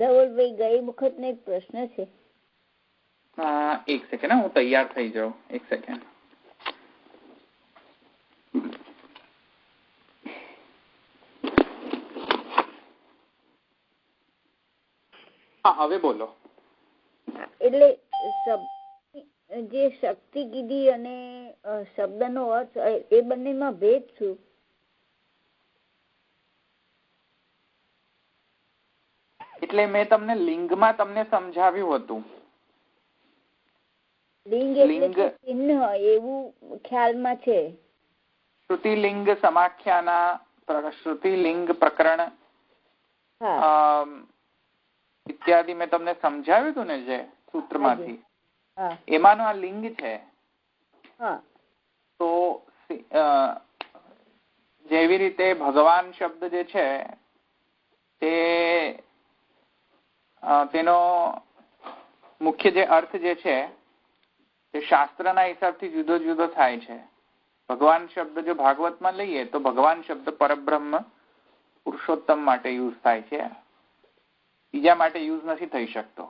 ધવલભાઈ ગઈ વખત નો એક પ્રશ્ન છે. એક સેકન્ડ, હું તૈયાર થઈ જાઉં. એક સેકન્ડ. હા, હવે બોલો. એટલે જે શક્તિ કીધી અને શબ્દનો અર્થ એ બંનેમાં ભેદ શું? એટલે મેં તમને લિંગમાં તમને સમજાવ્યું હતું. લિંગ એટલે ચિહ્ન એવું ખ્યાલમાં છે. શ્રુતિલિંગ સમાખ્યાના શ્રુતિલિંગ પ્રકરણ ઇત્યાદિ મેં તમને સમજાવ્યું હતું ને, જે સૂત્રમાંથી, એમાંનો આ લિંગ છે. તો જેવી રીતે ભગવાન શબ્દ જે છે તેનો મુખ્ય જે અર્થ જે છે તે શાસ્ત્રના હિસાબથી જુદો જુદો થાય છે. ભગવાન શબ્દ જો ભાગવતમાં લઈએ તો ભગવાન શબ્દ પરબ્રહ્મ પુરુષોત્તમ માટે યુઝ થાય છે, બીજા માટે યુઝ નથી થઈ શકતો.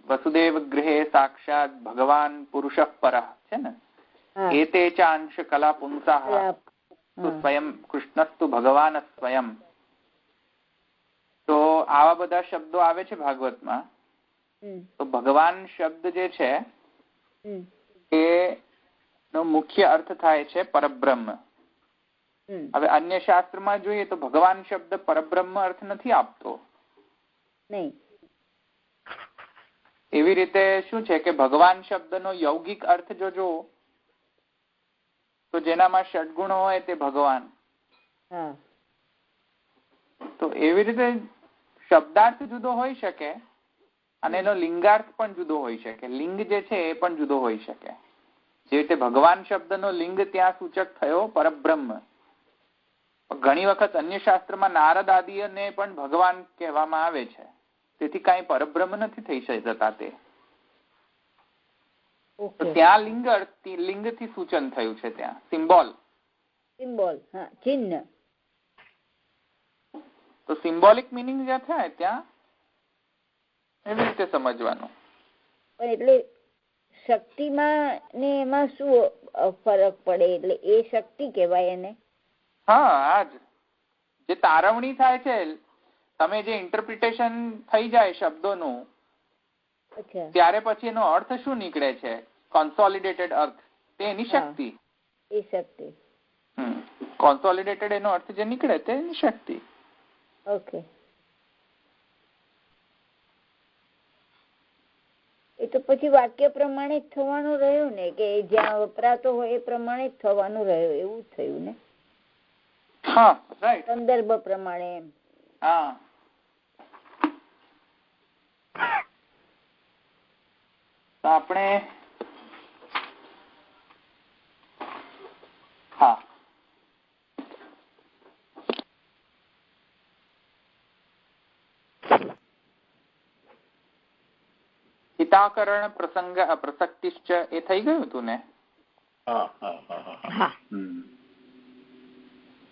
વસુદેવ ગૃહે સાક્ષાત ભગવાન પુરુષ પરઃ છે ને, એતે ચ અંશ કલા પુંસાહ સ્વયં કૃષ્ણસ્તુ ભગવાન સ્વયં. તો આવા બધા શબ્દો આવે છે ભાગવતમાં. તો ભગવાન શબ્દ જે છે એનો મુખ્ય અર્થ થાય છે પરબ્રહ્મ. હવે અન્ય શાસ્ત્રમાં જોઈએ તો ભગવાન શબ્દ પરબ્રહ્મ અર્થ નથી આપતો. એવી રીતે શું છે કે ભગવાન શબ્દનો યૌગિક અર્થ જો તો જેનામાં ષડગુણ હોય તે ભગવાન. તો એવી રીતે શબ્દાર્થ જુદો હોઈ શકે અને એનો લિંગાર્થ પણ જુદો હોઈ શકે. લિંગ જે છે એ પણ જુદો હોઈ શકે. જે રીતે ભગવાન શબ્દનો લિંગ ત્યાં સૂચક થયો પરબ્રહ્મ. ઘણી વખત અન્ય શાસ્ત્રમાં નારદ આદિને પણ ભગવાન કહેવામાં આવે છે. તેથી કઈ પરબ્રહ્મ નથી થઈ જતા તે. ત્યાં લિંગથી સૂચન થયું છે, ત્યાં સિમ્બોલ ચિહ્ન. તો સિમ્બોલિક મિનિંગ જે થાય ત્યાં એવી રીતે સમજવાનું. એટલે શક્તિમાં ને એમાં શું ફરક પડે? એટલે એ શક્તિ કહેવાય એને? હા, આજ જે તારવણી થાય છે, તમે જે ઇન્ટરપ્રિટેશન થઈ જાય શબ્દોનું, ત્યારે પછી એનો અર્થ શું નીકળે છે, કોન્સોલિડેટેડ અર્થ, તે એની શક્તિ. એ શક્તિ કોન્સોલિડેટેડ એનો અર્થ જે નીકળે તે એની શક્તિ. ઓકે. એ તો પછી વાક્ય પ્રમાણે જ થવાનું રહ્યું ને, કે જ્યાં વપરાતો હોય એ પ્રમાણે જ થવાનું રહ્યું, એવું થયું ને? હા, રાઈટ. સંદર્ભ પ્રમાણે એમ. હા. તો આપણે હિતાકરણ પ્રસંગ પ્રસક્તિશ્ચ એ થઈ ગયું હતું ને?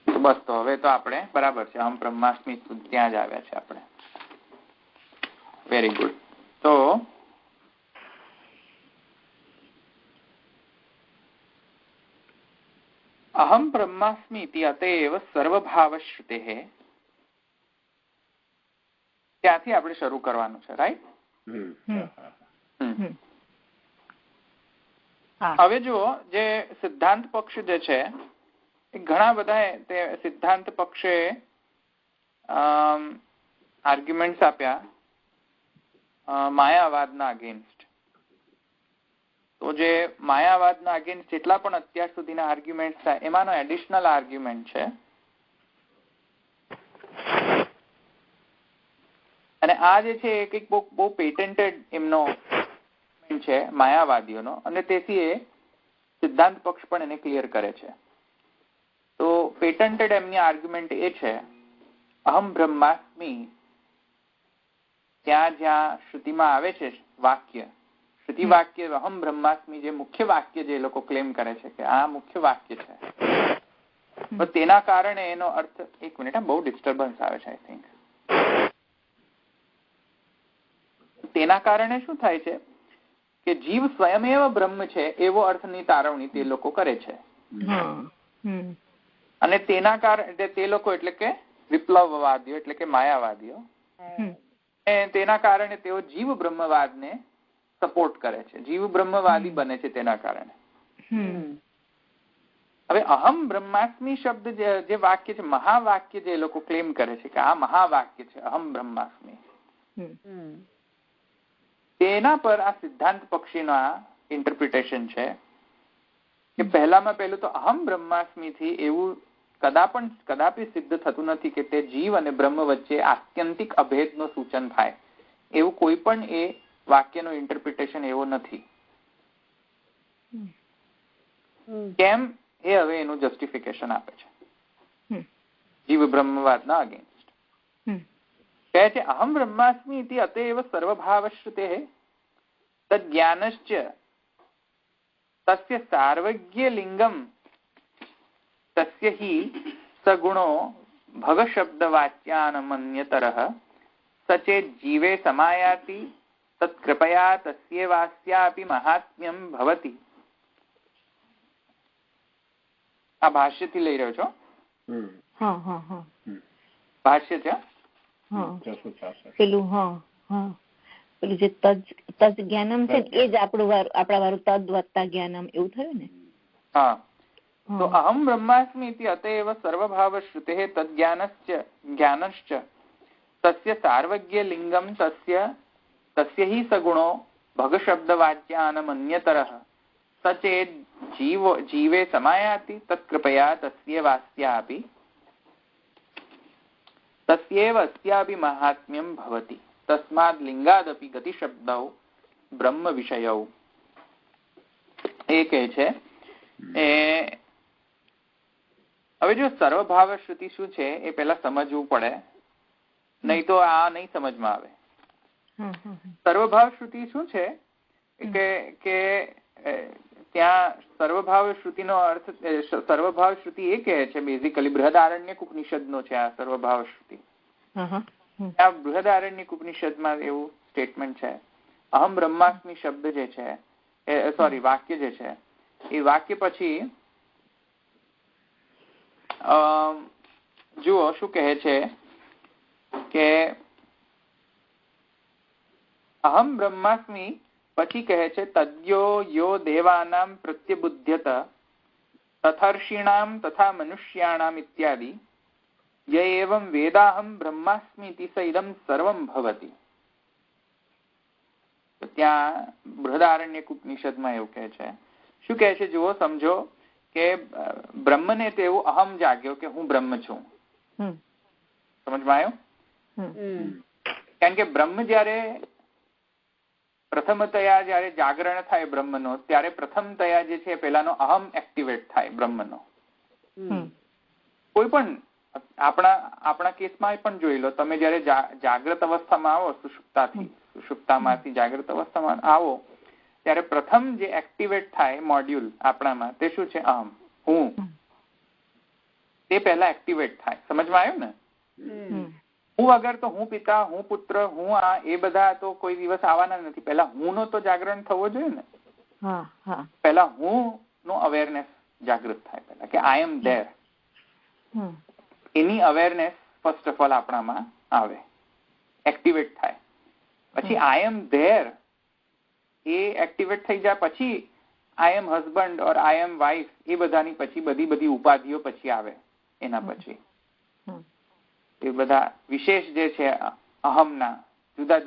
બસ, તો હવે તો આપણે બરાબર છે. અહમ બ્રહ્માસ્મિ ત્યાં જ આવ્યા છે આપણે. Very good. તો અહમ બ્રહ્માસ્મિ ઇતિ અતએવ સર્વભાવશ્રુતે, ત્યાંથી આપણે શરૂ કરવાનું છે, રાઈટ? હવે જુઓ, જે સિદ્ધાંત પક્ષ જે છે એ ઘણા બધા તે સિદ્ધાંત પક્ષે આર્ગ્યુમેન્ટ્સ આપ્યા માયાવાદના અગેન્સ્ટ. તો જે માયાવાદના અગેન્સ્ટ જેટલા પણ અત્યાર સુધીના આર્ગ્યુમેન્ટ થાય એમાંનો એડિશનલ આર્ગ્યુમેન્ટ છે. અને આ જે છે એક બહુ પેટેન્ટેડ એમનો છે માયાવાદીઓનો, અને તેથી એ સિદ્ધાંત પક્ષ પણ એને ક્લિયર કરે છે. તો પેટેન્ટેડ એમની આર્ગ્યુમેન્ટ એ છે, અહમ બ્રહ્માસ્મિ, ત્યાં જ્યાં શ્રુતિમાં આવે છે વાક્ય, શ્રુતિ વાક્ય અહમ બ્રહ્માસ્મિ, જે મુખ્ય વાક્ય જે લોકો ક્લેમ કરે છે કે આ મુખ્ય વાક્ય છે, તો તેના કારણે એનો અર્થ, એક મિનિટ, બહુ ડિસ્ટર્બન્સ આવે છે આઈ થિંક. તેના કારણે શું થાય છે કે જીવ સ્વયમેવ બ્રહ્મ છે એવો અર્થની તારવણી તે લોકો કરે છે. અને તેના કારણે તે લોકો એટલે કે વિપ્લવવાદીઓ એટલે કે માયાવાદીઓ, તેના કારણે તેઓ જીવ બ્રહ્મવાદને સપોર્ટ કરે છે, જીવ બ્રહ્મવાદી બને છે તેના કારણે. હવે અહમ બ્રહ્માસ્મિ શબ્દ જે વાક્ય છે, મહાવાક્ય જે લોકો ક્લેમ કરે છે કે આ મહાવાક્ય છે અહમ બ્રહ્માસ્મિ, તેના પર આ સિદ્ધાંત પક્ષીના ઇન્ટરપ્રિટેશન છે કે પહેલામાં પહેલું તો અહમ બ્રહ્માસ્મિ થી એવું કદાપી સિદ્ધ થતું નથી કે તે જીવ અને બ્રહ્મ વચ્ચે આત્યંતિક અભેદનું સૂચન થાય, એવું કોઈ પણ એ વાક્યનું ઇન્ટરપ્રિટેશન એવો નથી. કેમ એ હવે એનું જસ્ટિફિકેશન આપે છે જીવ બ્રહ્મવાદના અગેન્સ્ટ. કહે છે અહમ બ્રહ્માસ્મિ ઇતિ અતએવ સર્વભાવશ્રુતેઃ તજ્ઞાનશ્ચ તસ્ય સાર્વજ્ય લિંગમ તસ્ય હિ સગુણો ભગશબ્દવાચ્યાનમન્યતરઃ સચેત જીવે સમાયાતિ તત્કૃપયા તસ્યેવાસ્યાપી મહાત્મ્યમ ભવતિ. આ ભાષ્યથી લઈ રહ્યો છો. ભાષ્ય છે પેલું જે તજ જ્ઞાનમ છે એ જ આપણા વાળું તદ વત્તા જ્ઞાનમ એવું થયું ને. હા, તો અહમ બ્રહ્માસ્મિ ઇતિ અતએવ સર્વભાવશ્રુતેઃ તજ્ઞાનશ્ચ તસ્ય સાર્વજ્ય લિંગમ તસ્ય હિ સગુણો ભગશબ્દવાચ્યાનમન્યતરઃ સચેત જીવે સમાયાતિ તત્કૃપયા તસ્યેવાસ્યાપી અસ્યાપી મહાત્મ્યમ ભવતિ તસ્માદ લિંગાદપી ગતિશબ્દૌ બ્રહ્મ વિષયૌ. એ કહે છે હવે જો સર્વભાવ શ્રુતિ શું છે એ પેલા સમજવું પડે, નહીં તો આ નહીં સમજમાં આવે. સર્વભાવ શ્રુતિ શું છે કે ત્યાં સર્વભાવ શ્રુતિનો અર્થ, સર્વભાવ શ્રુતિ એ કહે છે બેઝિકલી બૃહદારણ્યક ઉપનિષદનો છે આ સર્વભાવ શ્રુતિ. આ બૃહદારણ્યક ઉપનિષદમાં એવું સ્ટેટમેન્ટ છે અહમ બ્રહ્માસ્મિ શબ્દ જે છે સોરી વાક્ય જે છે એ વાક્ય પછી જુઓ શું કહે છે કે અહમ બ્રહ્માસ્મિ પછી કહે છે તદ્યો યો દેવાનામ પ્રત્યબુધ્યત તથર્ષિણામ તથા મનુષ્યાણામ ઇત્યાદિ ય એવં વેદાહમ બ્રહ્માસ્મિ ઇતિ સ ઇદમ સર્વમ ભવતિ. ત્યાં બૃહદારણ્યક ઉપનિષદમાં એવું કહે છે. શું કહે છે જુઓ, સમજો કે બ્રહ્મને તો એવું અહમ જાગ્યો કે હું બ્રહ્મ છું. સમજમાં આવ્યું? કારણ કે બ્રહ્મ જયારે પ્રથમતયા જયારે જાગરણ થાય બ્રહ્મનો, ત્યારે પ્રથમતયા જે છે પેલાનો અહમ એક્ટિવેટ થાય બ્રહ્મનો. કોઈ પણ આપણા કેસમાં પણ જોઈ લો, તમે જયારે જાગ્રત અવસ્થામાં આવો સુષુપ્તામાંથી જાગ્રત અવસ્થામાં આવો ત્યારે પ્રથમ જે એક્ટિવેટ થાય મોડ્યુલ આપણામાં તે શું છે? અહમ, હું. તે પહેલા એક્ટિવેટ થાય. સમજમાં આવ્યું ને? હું વગર તો હું પિતા, હું પુત્ર, હું આ એ બધા તો કોઈ દિવસ આવવાના નથી. પહેલા હું નો તો જાગરણ થવો જોઈએ ને. પહેલા હું નો અવેરનેસ જાગૃત થાય પહેલા કે I am there. Any awareness first of all આપણામાં આવે, એક્ટિવેટ થાય. પછી આઈ એમ ધેર એ એક્ટિવેટ થઈ જાય પછી આઈ એમ હસબન્ડ ઓર આઈ એમ વાઇફ એ બધાની પછી બધી ઉપાધિઓ પછી આવે. એના પછી એ બધા વિશેષ જે છે અહમના જુદા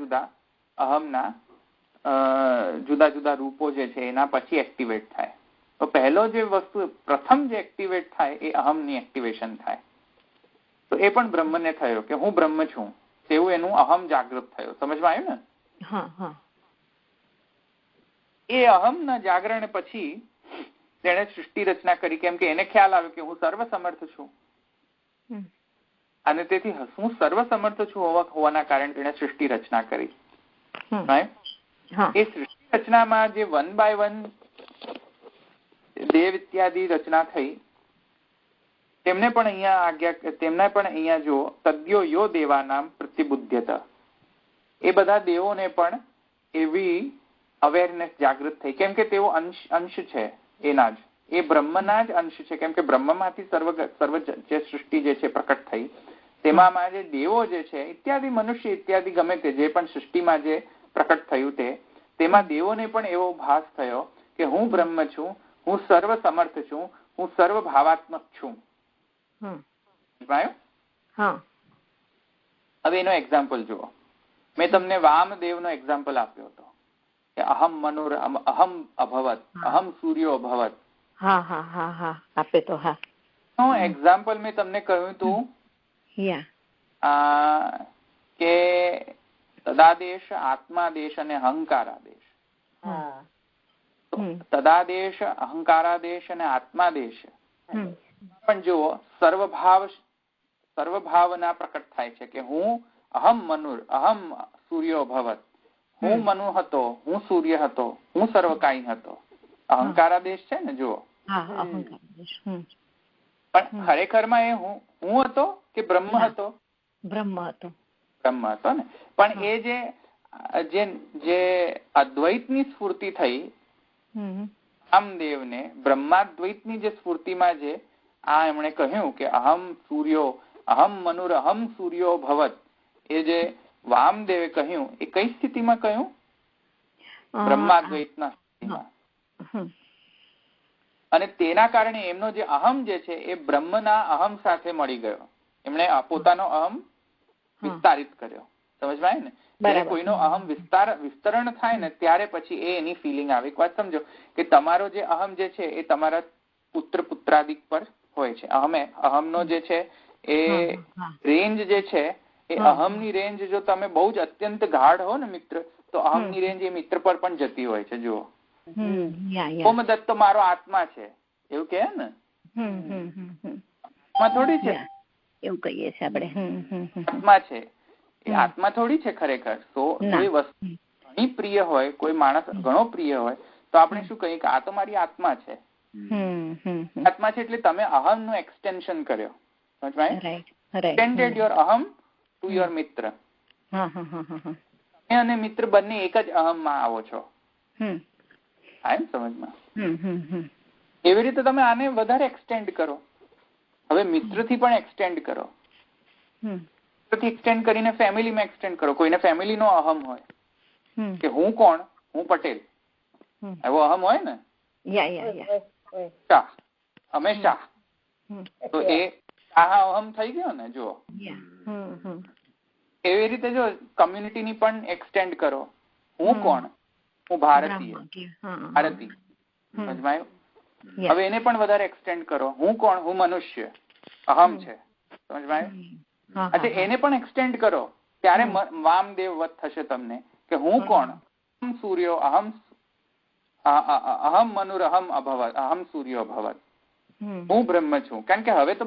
જુદા રૂપો જે છે એના પછી એક્ટિવેટ થાય. તો પહેલો જે વસ્તુ પ્રથમ જે એક્ટિવેટ થાય એ અહમની એક્ટિવેશન થાય. તો એ પણ બ્રહ્મને થયો કે હું બ્રહ્મ છું તેવું એનું અહમ જાગૃત થયો. સમજમાં આવ્યું ને? એ અહમના જાગરણ પછી તેણે સૃષ્ટિ રચના કરી, કેમ કે એને ખ્યાલ આવ્યો કે હું સર્વસમર્થ છું. અને તેથી હું સર્વસમર્થ છું હોવાના કારણે તેણે સૃષ્ટિ રચના કરી. એ સૃષ્ટિ રચનામાં જે 1 by 1 દેવ ઇત્યાદિ રચના થઈ, તેમને પણ અહીંયા જો તદ્યો યો દેવાનામ પ્રતિબુધ્યત, એ બધા દેવોને પણ એવી અવેરનેસ જાગૃત થઈ, કેમ કે તેઓ અંશ છે એના જ, એ બ્રહ્મના જ અંશ છે. કેમ કે બ્રહ્મમાંથી સર્વ જે સૃષ્ટિ જે છે પ્રકટ થઈ, તેમાં જે દેવો જે છે ઇત્યાદિ મનુષ્ય ઇત્યાદિ ગમે તે જે પણ સૃષ્ટિમાં જે પ્રકટ થયું તેમાં દેવોને પણ એવો ભાસ થયો કે હું બ્રહ્મ છું, હું સર્વ સમર્થ છું, હું સર્વ ભાવાત્મક છું. હવે એનો એક્ઝામ્પલ જુઓ. મેં તમને વામદેવનો એક્ઝામ્પલ આપ્યો હતો કે અહમ મનુર અહમ અભવત, અહમ સૂર્યો અભવત. એક્ઝામ્પલ મેં તમને કહ્યું હતું કે તદાદેશ, આત્માદેશ અને અહંકારાદેશ. તદાદેશ, અહંકારાદેશ અને આત્માદેશ પણ જુઓ સર્વભાવના પ્રકટ થાય છે કે હું અહમ મનુર અહમ સૂર્યો ભવત, હું મનુ હતો, હું સૂર્ય હતો, હું સર્વકાય હતો. અહંકારાદેશ છે ને જુઓ. પણ ખરેખરમાં એ હું હતો કે બ્રહ્મ હતો? બ્રહ્મ હતો. બ્રહ્મ હતો ને. પણ એ જે અદ્વૈતની સ્ફૂર્તિ થઈ વામદેવને, બ્રહ્માદ્વૈતની જે સ્ફૂર્તિમાં જે એમણે કહ્યું કે અહમ સૂર્યો અહમ મનુર અહમ સૂર્યો ભવત, એ જે વામદેવે કહ્યું એ કઈ સ્થિતિમાં કહ્યું? બ્રહ્માદ્વૈતના સ્થિતિમાં. અને તેના કારણે એમનો જે અહમ જે છે એ બ્રહ્મના અહમ સાથે મળી ગયો. એમણે પોતાનો અહમ વિસ્તારિત કર્યો. સમજવાય ને? જ્યારે કોઈનો અહમ વિસ્તરણ થાય ને ત્યારે પછી એની ફિલિંગ આવે. એક વાત સમજો કે તમારો જે અહમ જે છે એ તમારા પુત્ર પુત્રાદિક પર હોય છે. અહમનો જે છે એ રેન્જ જે છે એ અહમની રેન્જ જો તમે બહુ જ અત્યંત ગાઢ હો ને મિત્ર, તો અહમની રેન્જ એ મિત્ર પર પણ જતી હોય છે. જુઓ, સોમદત્ત તો મારો આત્મા છે એવું કહે ને, આત્મા થોડી છે એવું કહીએ છીએ આપણે. આત્મા છે એ આત્મા થોડી છે ખરેખર. કોઈ વસ્તુ ઘણી પ્રિય હોય, કોઈ માણસ ઘણો પ્રિય હોય તો આપણે શું કહીએ કે આ તો મારી આત્મા છે. આત્મા છે એટલે તમે અહમ નું એક્સટેન્શન કર્યો. Extended your aham to your મિત્ર. તમે અને મિત્ર બંને એક જ અહમ માં આવો છો. એમ સમજમાં? એવી રીતે તમે આને વધારે એક્સટેન્ડ કરો. હવે મિત્ર થી પણ એક્સટેન્ડ કરો. એક્સટેન્ડ કરીને ફેમિલીમાં એક્સટેન્ડ કરો. કોઈને ફેમિલી નો અહમ હોય કે હું કોણ, હું પટેલ, એવો અહમ હોય ને, શાહ, અમે શાહ, તો એ અહમ થઈ ગયો ને. જુઓ, એવી રીતે જો કમ્યુનિટી ની પણ એક્સટેન્ડ કરો. હું કોણ? હું ભારતીય, ભારતી. સમજમાં? હવે એને પણ વધારે એક્સટેન્ડ કરો. હું કોણ? હું મનુષ્ય, અહમ છે. સમજમાં? એટલે એને પણ એક્સટેન્ડ કરો ત્યારે વામદેવ વત થશે તમને કે હું કોણ? અહમ સૂર્યો અહમ મનુર અહમ અભવત, અહમ સૂર્યો અભવત, હું બ્રહ્મ છું. કારણ કે હવે તો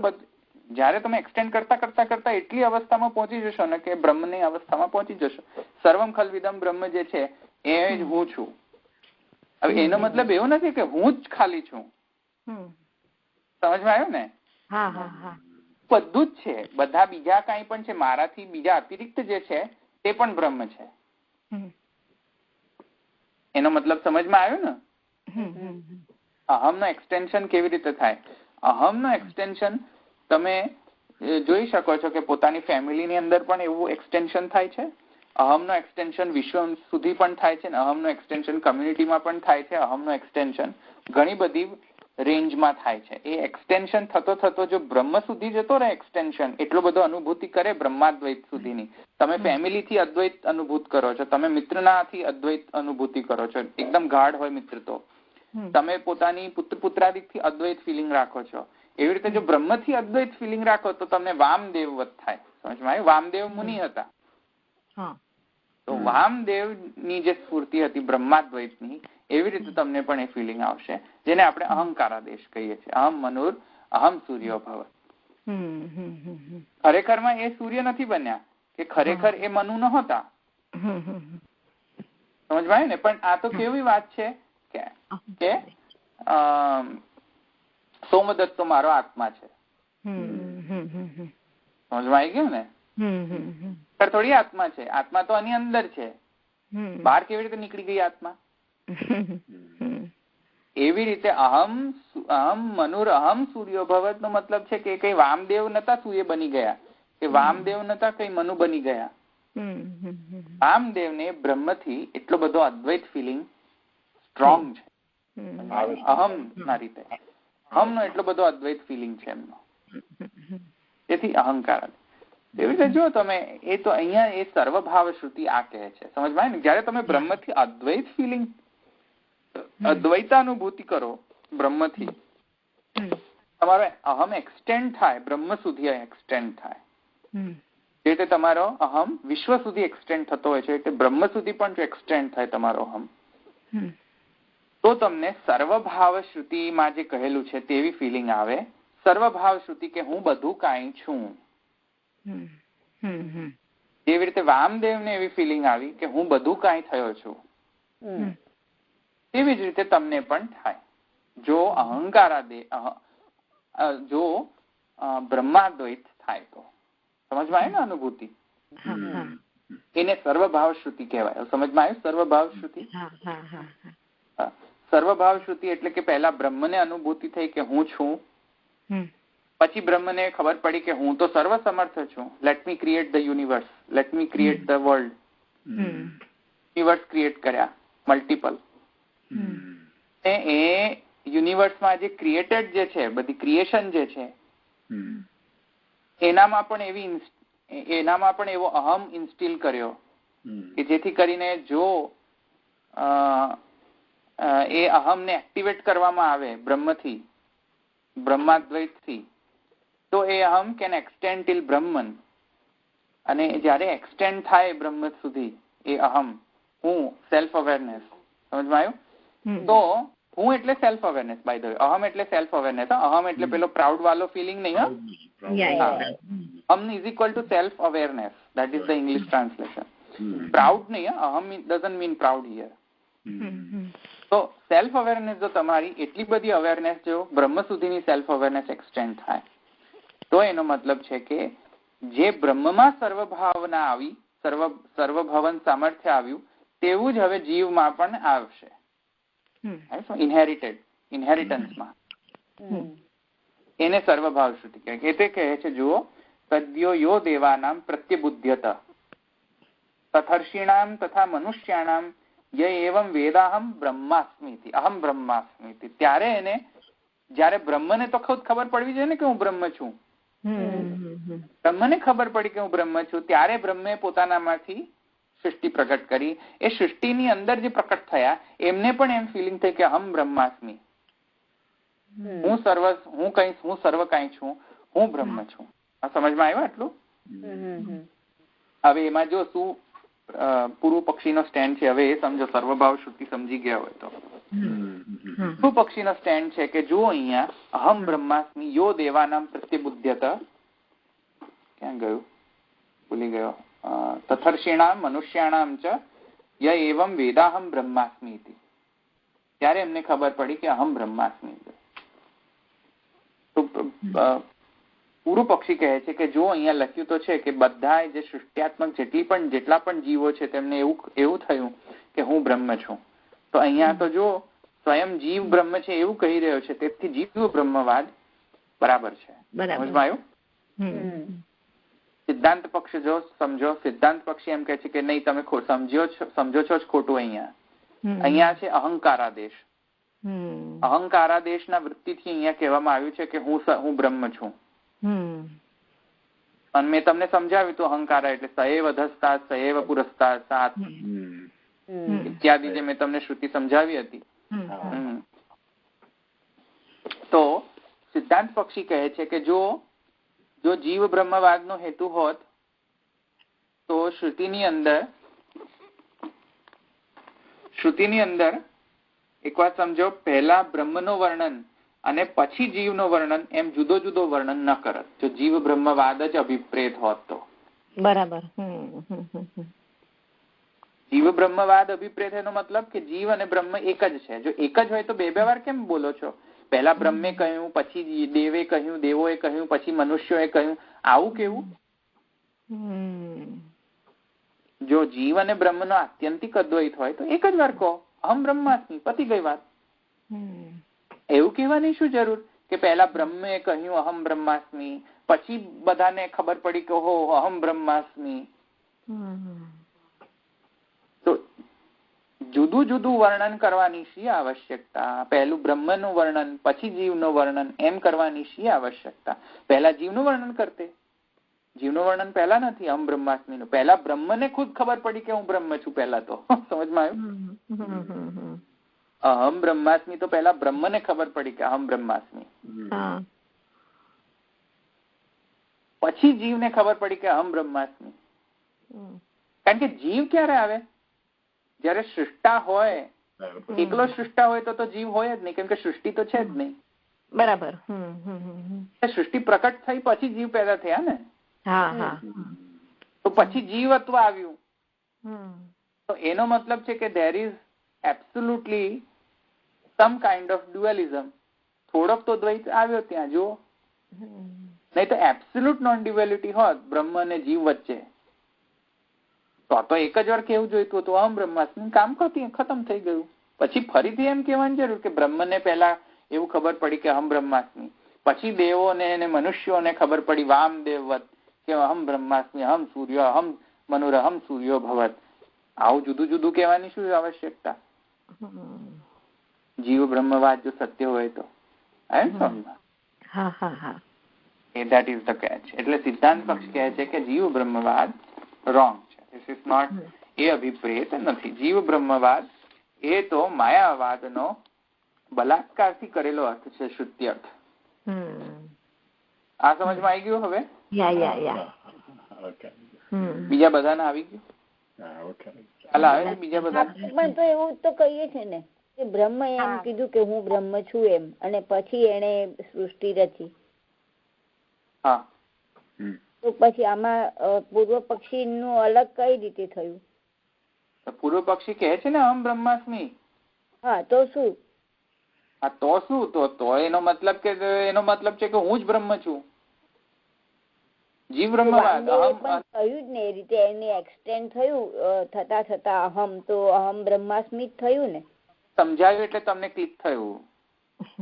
જયારે તમે એક્સટેન્ડ કરતા કરતા કરતા એટલી અવસ્થામાં પહોંચી જશો ને કે બ્રહ્મની અવસ્થામાં પહોંચી જશો. સર્વમ ખલ્વિદમ બ્રહ્મ જે છે એ જ હું છું. હવે એનો મતલબ એવો નથી કે હું જ ખાલી છું. સમજમાં આવ્યું ને? બધું જ છે. બધા બીજા કાંઈ પણ છે મારાથી બીજા અતિરિક્ત જે છે તે પણ બ્રહ્મ છે. એનો મતલબ સમજમાં આવ્યો ને? અહમનો એક્સટેન્શન કેવી રીતે થાય? અહમનો એક્સટેન્શન તમે જોઈ શકો છો કે પોતાની ફેમિલીની અંદર પણ એવું એક્સટેન્શન થાય છે. અહમનો એક્સટેન્શન વિશ્વ સુધી પણ થાય છે, અહમનો એક્સટેન્શન કમ્યુનિટીમાં પણ થાય છે, અહમનો એક્સટેન્શન ઘણી બધી રેન્જમાં થાય છે. એ એક્સટેન્શન થતો થતો જો બ્રહ્મ સુધી જતો રહે એક્સટેન્શન, એટલો બધો અનુભૂતિ કરે બ્રહ્માદ્વૈત સુધીની. તમે ફેમિલીથી અદ્વૈત અનુભૂત કરો છો, તમે મિત્રનાથી અદ્વૈત અનુભૂતિ કરો છો, એકદમ ગાઢ હોય મિત્ર તો. તમે પોતાની પુત્ર પુત્રાદિકથી અદ્વૈત ફિલિંગ રાખો છો. એવી રીતે જો બ્રહ્મથી અદ્વૈત ફિલિંગ રાખો તો તમને વામદેવવત થાય. સમજમાં આવ્યું? વામદેવ મુનિ હતા. તો વામદેવની જે સ્ફૂર્તિ હતી બ્રહ્માદ્વૈતની, એવી રીતે તમને પણ એ ફિલિંગ આવશે, જેને આપણે અહંકારાદેશ કહીએ છીએ. અહમ મનુર અહમ સૂર્યો ભવ. ખરેખરમાં એ સૂર્ય નથી બન્યા, કે ખરેખર એ મનુ નહોતા. સમજવાય ને? પણ આ તો કેવી વાત છે કે સોમદત્ત તો મારો આત્મા છે. સમજમાં આવી ગયું ને? થોડી આત્મા છે, આત્મા તો આની અંદર છે. બહાર કેવી રીતે નીકળી ગઈ આત્મા? એવી રીતે અહમ મનુર અહમ સૂર્યો ભવત નો મતલબ છે કે કઈ વામદેવ નતા સૂર્ય બની ગયા, કે વામદેવ નતા કઈ મનુ બની ગયા. વામદેવ ને બ્રહ્મ થી એટલો બધો અદ્વૈત ફિલિંગ સ્ટ્રોંગ છે અહમ ના રીતે. અહમ નો એટલો બધો અદ્વૈત ફિલિંગ છે એમનો, તેથી અહંકાર. એવી રીતે જો તમે એ તો અહીંયા એ સર્વભાવ શ્રુતિ આ કહે છે, સમજમાં ને? જયારે તમે બ્રહ્મ થી અદ્વૈત ફિલિંગ અદ્વૈતાનુભૂતિ કરો, બ્રહ્મથી તમારો અહમ એક્સટેન્ડ થાય, બ્રહ્મ સુધી એક્સટેન્ડ થાય. જે રીતે તમારો અહમ વિશ્વ સુધી એક્સટેન્ડ થતો હોય છે એટલે બ્રહ્મ સુધી પણ જો એક્સટેન્ડ થાય તમારો અહમ, તો તમને સર્વભાવ શ્રુતિમાં જે કહેલું છે તેવી ફિલિંગ આવે. સર્વભાવ શ્રુતિ કે હું બધું કાંઈ છું. જેવી રીતે વામદેવને એવી ફિલિંગ આવી કે હું બધું કાંઈ થયો છું, તેવી જ રીતે તમને પણ થાય જો અહંકારાદે જો બ્રહ્માદ્વૈત થાય તો. સમજમાં આવ્યું ને અનુભૂતિ? એને સર્વભાવ શ્રુતિ કહેવાય. સમજમાં આવ્યું? સર્વભાવ શ્રુતિ. સર્વભાવ શ્રુતિ એટલે કે પહેલા બ્રહ્મને અનુભૂતિ થઈ કે હું છું, પછી બ્રહ્મને ખબર પડી કે હું તો સર્વ સમર્થ છું. Let me create the universe, let me create the world. Universe create કર્યા મલ્ટિપલ. એ યુનિવર્સમાં જે ક્રિએટેડ જે છે, બધી ક્રિએશન જે છે, એનામાં પણ એવો અહમ ઇન્સ્ટિલ કર્યો કે જેથી કરીને જો એ અહમને એક્ટિવેટ કરવામાં આવે બ્રહ્મથી, બ્રહ્માદ્વૈતથી, તો એ અહમ કેન એક્સટેન્ડ ટિલ બ્રહ્મન. અને જયારે એક્સટેન્ડ થાય બ્રહ્મ સુધી એ અહમ, હું સેલ્ફ અવેરનેસ, સમજમાં આવ્યું? તો હું એટલે self awareness, by the way. અહમ એટલે સેલ્ફ અવેરનેસ. અહમ એટલે પેલો પ્રાઉડ વાળો ફિલિંગ નહીં. અહમ is equal to self awareness. That is the English translation. Proud નહીં. અહમ ડઝન્ટ મીન પ્રાઉડ હિયર. તો સેલ્ફ અવેરનેસ જો તમારી એટલી બધી અવેરનેસ જો બ્રહ્મ સુધીની સેલ્ફ અવેરનેસ એક્સટેન્ડ થાય, તો એનો મતલબ છે કે જે બ્રહ્મમાં સર્વભાવના આવી, સર્વભવન સામર્થ્ય આવ્યું, તેવું જ હવે જીવમાં પણ આવશે. ઇન્હેરિટન્સમાં એને સર્વભાવ શ્રુતિ કહે. તે કહે છે જુઓ, તદ્યો યો દેવાનામ પ્રત્યબુદ્ધ્યત તથર્ષિણામ તથા મનુષ્યાણામ ય એવં વેદાહમ બ્રહ્માસ્મિતિ અહમ બ્રહ્માસ્મિતિ. ત્યારે એને જયારે બ્રહ્મને તો ખુદ ખબર પડવી જોઈએ ને કે હું બ્રહ્મ છું. બ્રહ્મને ખબર પડી કે હું બ્રહ્મ છું, ત્યારે બ્રહ્મે પોતાનામાંથી સૃષ્ટિ પ્રકટ કરી. એ સૃષ્ટિની અંદર જે પ્રકટ થયા એમને પણ એમ ફિલિંગ થઈ કે અહમ બ્રહ્માસ્મિ, હું સર્વ કાંઈ છું, હું બ્રહ્મ છું. આ સમજમાં આવ્યું આટલું? હવે એમાં જો શું પૂર્વ પક્ષીનો સ્ટેન્ડ છે, હવે એ સમજો. સર્વભાવ શ્રુતિ સમજી ગયા હોય તો પૂર્વ પક્ષીનો સ્ટેન્ડ છે કે જો અહીંયા અહમ બ્રહ્માસ્મિ યો દેવાનામ પ્રત્યબુદ્ધ્યત, ક્યાં ગયું, ભૂલી ગયો, તથર્ષિણામ મનુષ્યાણામ ચ ય એવં વેદાહમ બ્રહ્માસ્મિ ઇતિ. ત્યારે એમને ખબર પડી કે અહમ બ્રહ્માસ્મિ. તો પૂર્વ પક્ષી કહે છે કે જો અહીંયા લખ્યું તો છે કે બધા જે સૃષ્ટિયાત્મક જેટલા પણ જીવો છે તેમને એવું થયું કે હું બ્રહ્મ છું. તો અહીંયા તો જો સ્વયં જીવ બ્રહ્મ છે એવું કહી રહ્યો છે, તેથી જીવ બ્રહ્મવાદ બરાબર છે. સમજમાં આવ્યું? સિદ્ધાંત પક્ષ જો સમજો, સિદ્ધાંત પક્ષી એમ કે છે કે નહીં, તમે સમજો છો જ ખોટું. અહીંયા છે અહંકારાદેશ. અહંકારાદેશના વૃત્તિથી અહીંયા કહેવામાં આવ્યું છે કે હું બ્રહ્મ છું. અને મેં તમને સમજાવ્યું તો અહંકાર એટલે સએવ અધસ્તાત સએવ પુરસ્તાત સાત ઇત્યાદિ જે મેં તમને શ્રુતિ સમજાવી હતી. તો સિદ્ધાંત પક્ષી કહે છે કે જો જીવ બ્રહ્મવાદનો હેતુ હોત તો શ્રુતિની અંદર એક વાત સમજો, પહેલા બ્રહ્મનો વર્ણન અને પછી જીવનો વર્ણન એમ જુદો જુદો વર્ણન ન કરત, જો જીવ બ્રહ્મવાદ જ અભિપ્રેત હોત તો. બરાબર. જીવ બ્રહ્મવાદ અભિપ્રેત એનો મતલબ કે જીવ અને બ્રહ્મ એક જ છે. જો એક જ હોય તો બે વાર કેમ બોલો છો? પહેલા બ્રહ્મે કહ્યું, પછી દેવે કહ્યું, દેવોએ કહ્યું, પછી મનુષ્યોએ કહ્યું, આવું કેવું? જો જીવ અને બ્રહ્મનો આત્યંતિક અદ્વૈત હોય તો એક જ વાર કહો અહમ બ્રહ્માસ્મિ, પતી ગઈ વાત. એવું કહેવાની શું જરૂર કે પહેલા બ્રહ્મે કહ્યું અહમ બ્રહ્માસ્મિ, પછી બધાને ખબર પડી કે હો અહમ બ્રહ્માસ્મિ. તો જુદું જુદું વર્ણન કરવાની શી આવશ્યકતા? પહેલું બ્રહ્મનું વર્ણન પછી જીવનું વર્ણન એમ કરવાની શી આવશ્યકતા? પહેલા જીવનું વર્ણન કરતે. જીવનું વર્ણન પહેલા નથી અહમ બ્રહ્માસ્મિનું. પહેલા બ્રહ્મને ખુદ ખબર પડી કે હું બ્રહ્મ છું. પહેલા તો સમજમાં આવ્યું? અહમ બ્રહ્માસ્મિ તો પહેલા બ્રહ્મને ખબર પડી કે અહમ બ્રહ્માસ્મિ, પછી જીવને ખબર પડી કે અહમ બ્રહ્માસ્મિ. કારણ કે જીવ ક્યારે આવે? જયારે સૃષ્ટા હોય. એકલો સૃષ્ટા હોય તો જીવ હોય જ નહીં, કેમ કે સૃષ્ટિ તો છે જ નહીં. બરાબર. સૃષ્ટિ પ્રકટ થઈ પછી જીવ પેદા થયા ને. તો પછી જીવત્વ આવ્યું. તો એનો મતલબ છે કે there is absolutely some kind of dualism. થોડોક તો દ્વૈત આવ્યો ત્યાં જુઓ. નહીં તો એબ્સોલ્યુટ નોન ડ્યુઆલિટી હોત બ્રહ્મ અને જીવ વચ્ચે તો એક જ વાર કેવું જોઈતું હતું અહમ બ્રહ્માસ્મિ, કામ ખતમ થઈ ગયું. પછી ફરીથી એમ કહેવાની જરૂર કે બ્રહ્મને પહેલા એવું ખબર પડી કે અહમ બ્રહ્માસ્મિ, પછી દેવોને અને મનુષ્યોને ખબર પડી વામદેવવત કે અહમ બ્રહ્માસ્મિ, અહમ સૂર્ય અહમ મનુર અહમ સૂર્યો ભવત. આવું જુદું જુદું કહેવાની શું આવશ્યકતા? જીવ બ્રહ્મવાદ જો સત્ય હોય તો that is the catch. એટલે સિદ્ધાંત પક્ષ કહે છે કે જીવ બ્રહ્મવાદ રોંગ છે. This is not, એ અભિપ્રેત નથી. જીવ બ્રહ્મવાદ એ તો માયાવાદનો બલાત્કારથી કરેલો અર્થ છે, શુદ્ધ અર્થ. આ સમજમાં આવી ગયું? હવે બીજા બધાને આવી ગયું? ચાલ આવે છે બીજા બધા પણ તો એવું તો કહીએ છે ને કે બ્રહ્મ એમ કીધું કે હું બ્રહ્મ છું એમ, અને પછી એને સૃષ્ટિ રચી. હા, તો પછી આમાં પૂર્વ પક્ષી નું અલગ કઈ રીતે થયું? પૂર્વ પક્ષી કહે છે ને અહમ બ્રહ્માસ્મિ. હા, તો શું? હા, તો શું? તો એનો મતલબ છે કે હું જ બ્રહ્મ છું. જીવ બ્રહ્મવાદ કહ્યું જ ને એ રીતે એને એક્સટેન્ડ થયું થતા અહમ, તો અહમ બ્રહ્માસ્મિ થયું ને. સમજાયું એટલે તમને ક્લિક થયું.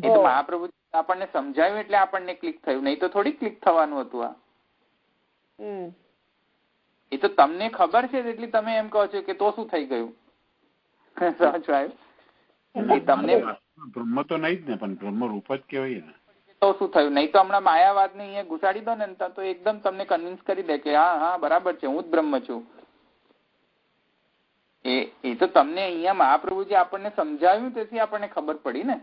એ તો મહાપ્રભુ આપણને સમજાયું એટલે આપણને ક્લિક થયું, નહીં તો થોડી ક્લિક થવાનું હતું. આ એ તો તમને ખબર છે એટલે તમે એમ કહો છો કે તો શું થઈ ગયું. તમને બ્રહ્મ તો નહીં જ ને, પણ બ્રહ્મ રૂપ જ કહેવાય ને. તો શું થયું? નહીં તો હમણાં માયાવાદ ને અહીંયા ઘુસાડી દો ને તો એકદમ તમને કન્વિન્સ કરી દે કે હા બરાબર છે, હું જ બ્રહ્મ છું. એ તો તમને અહીંયા મહાપ્રભુજી આપણને સમજાવ્યું તેથી આપણને ખબર પડી ને.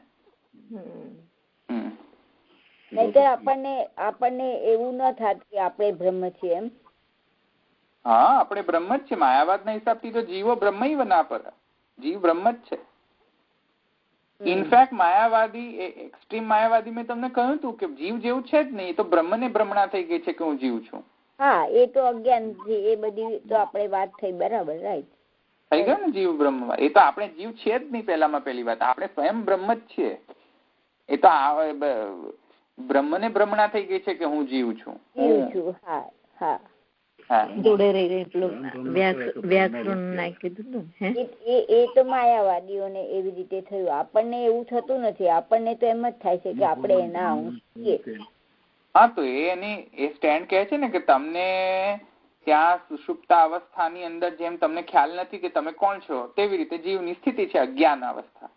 નહીંતર આપણને એવું ન થાત કે આપણે બ્રહ્મ છીએ એમ. હા, આપણે બ્રહ્મ જ છે. માયાવાદ ના હિસાબથી તો જીવો બ્રહ્મ ના પર, જીવ બ્રહ્મ જ છે. ઇનફેક્ટ માયાવાદી, એક્સ્ટ્રીમ માયાવાદી મેં તમને કહ્યું હતું કે જીવ જેવું છે જ નહીં, એ તો બ્રહ્મ ને ભ્રમણા થઈ ગઈ છે કે હું જીવ છું. હા, એ તો અજ્ઞાન થી એ બધી તો આપણે વાત થઈ. બરાબર, રાઈટ થઈ ગયું ને. જીવ બ્રહ્મ, એ તો આપણે જીવ છે જ નહીં. પહેલામાં પહેલી વાત આપણે સ્વયં બ્રહ્મ જ છીએ. એ તો બ્રહ્મ ને ભ્રમણા થઈ ગઈ છે કે હું જીવ છું. જોડે રહી વ્યાકરણ નાખી દીધું. એ તો માયાવાદીઓને એવી રીતે થયું. આપણને એવું થતું નથી. આપણને તો એમ જ થાય છે કે આપણે એના અંશ છીએ. હા, તો એ સ્ટેન્ડ કહે છે ને કે તમને ત્યાં સુષુપ્તા અવસ્થાની અંદર જેમ તમને ખ્યાલ નથી કે તમે કોણ છો, તેવી રીતે જીવની સ્થિતિ છે અજ્ઞાન અવસ્થા.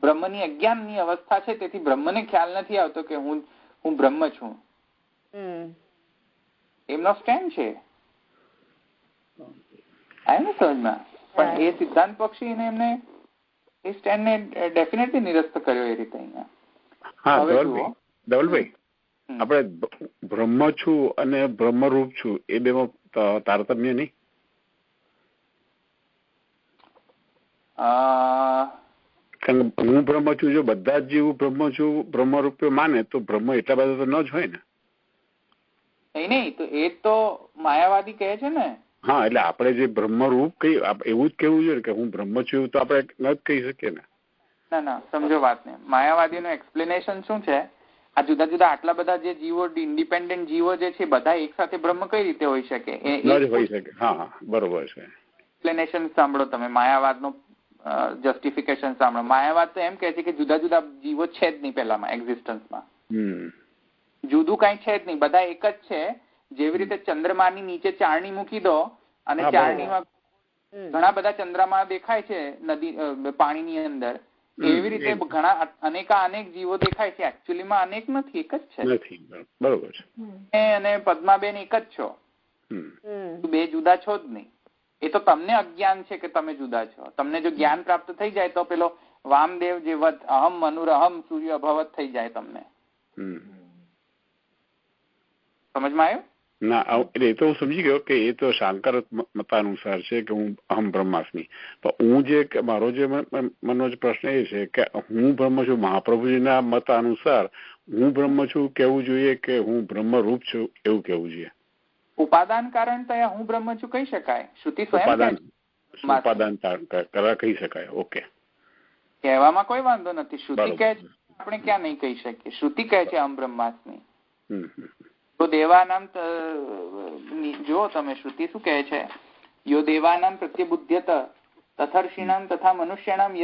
બ્રહ્મની અજ્ઞાનની અવસ્થા છે, તેથી બ્રહ્મને ખ્યાલ નથી આવતો કે હું બ્રહ્મ છું. એમનો સ્ટેન્ડ છે. આવે ને સમજમાં? પણ એ સિદ્ધાંત પક્ષી એમને એ સ્ટેન્ડ ને ડેફિનેટલી નિરસ્ત કર્યો એ રીતે અહીંયા. હા, ધવલભાઈ, આપણે બ્રહ્મ છું અને બ્રહ્મરૂપ છું એ બેમાં તારતમ્ય નહીં? કારણ કે હું બ્રહ્મ છું, જો બધા જ જીવ બ્રહ્મ છું બ્રહ્મરૂપ માને તો બ્રહ્મ એટલા બધા તો ન જ હોય ને. નહીં, તો એ તો માયાવાદી કહે છે ને. હા, એટલે આપણે જે બ્રહ્મરૂપ કઈ એવું જ કેવું જોઈએ કે હું બ્રહ્મ છું તો આપણે ન જ કહી શકીએ ને. ના, સમજો વાત ને. માયાવાદીનું એક્સપ્લેનેશન શું છે? આ જુદા જુદા આટલા બધા જે જીવો ઇન્ડિપેન્ડન્ટ જીવો જે છે બધા એક સાથે બ્રહ્મ કઈ રીતે હોઈ શકે? હોઈ શકે. હા, બરોબર છે. એક્સપ્લેનેશન સાંભળો તમે, માયાવાદનો જસ્ટિફિકેશન સાંભળો. માયાવાદ તો એમ કહે છે કે જુદા જુદા જીવો છે જ નહીં પહેલામાં એક્ઝિસ્ટન્સમાં, જુદું કઈ છે જ નહીં, બધા એક જ છે. જેવી રીતે ચંદ્રમાની નીચે ચારણી મૂકી દો અને ચારણીમાં ઘણા બધા ચંદ્રમા દેખાય છે નદી પાણીની અંદર, એવી રીતે ઘણા અનેક જીવો દેખાય છે. એકચ્યુઅલીમાં અનેક નથી, એક જ છે. બરોબર છે. અને પદ્માબેન એક જ છો, બે જુદા છો જ નહીં. એ તો તમને અજ્ઞાન છે કે તમે જુદા છો. તમને જો જ્ઞાન પ્રાપ્ત થઈ જાય તો પેલો વામદેવ જે અહમ મનુરહમ સૂર્ય અભવત થઈ જાય તમને. સમજમાં આવ્યું? ના, એટલે એ તો હું સમજી ગયો કે એ તો શાંકર મતાનુસાર છે કે હું અહમ બ્રહ્માસ્મી. પણ હું જે મારો જે મનનો પ્રશ્ન એ છે કે હું બ્રહ્મ છું. મહાપ્રભુજીના મત અનુસાર હું બ્રહ્મ છું કેવું જોઈએ કે હું બ્રહ્મરૂપ છું એવું કેવું જોઈએ? ઉપાદાન કારણ તયા હું બ્રહ્મ છું કહી શકાય. શ્રુતિ સ્વયં ઉપાદાન કરવા કહી શકાય. ઓકે, કહેવામાં કોઈ વાંધો નથી. શ્રુતિ કહે છે, આપણે ક્યાં નહીં કહી શકીએ. શ્રુતિ કહે છે અહમ બ્રહ્માસ્મી. તો દેવાનામ જો તમે શ્રુતિ શું કહે છે? યો દેવાનામ પ્રત્યબુદ્ધ્યત તથર્ષિણામ તથા મનુષ્યાણામ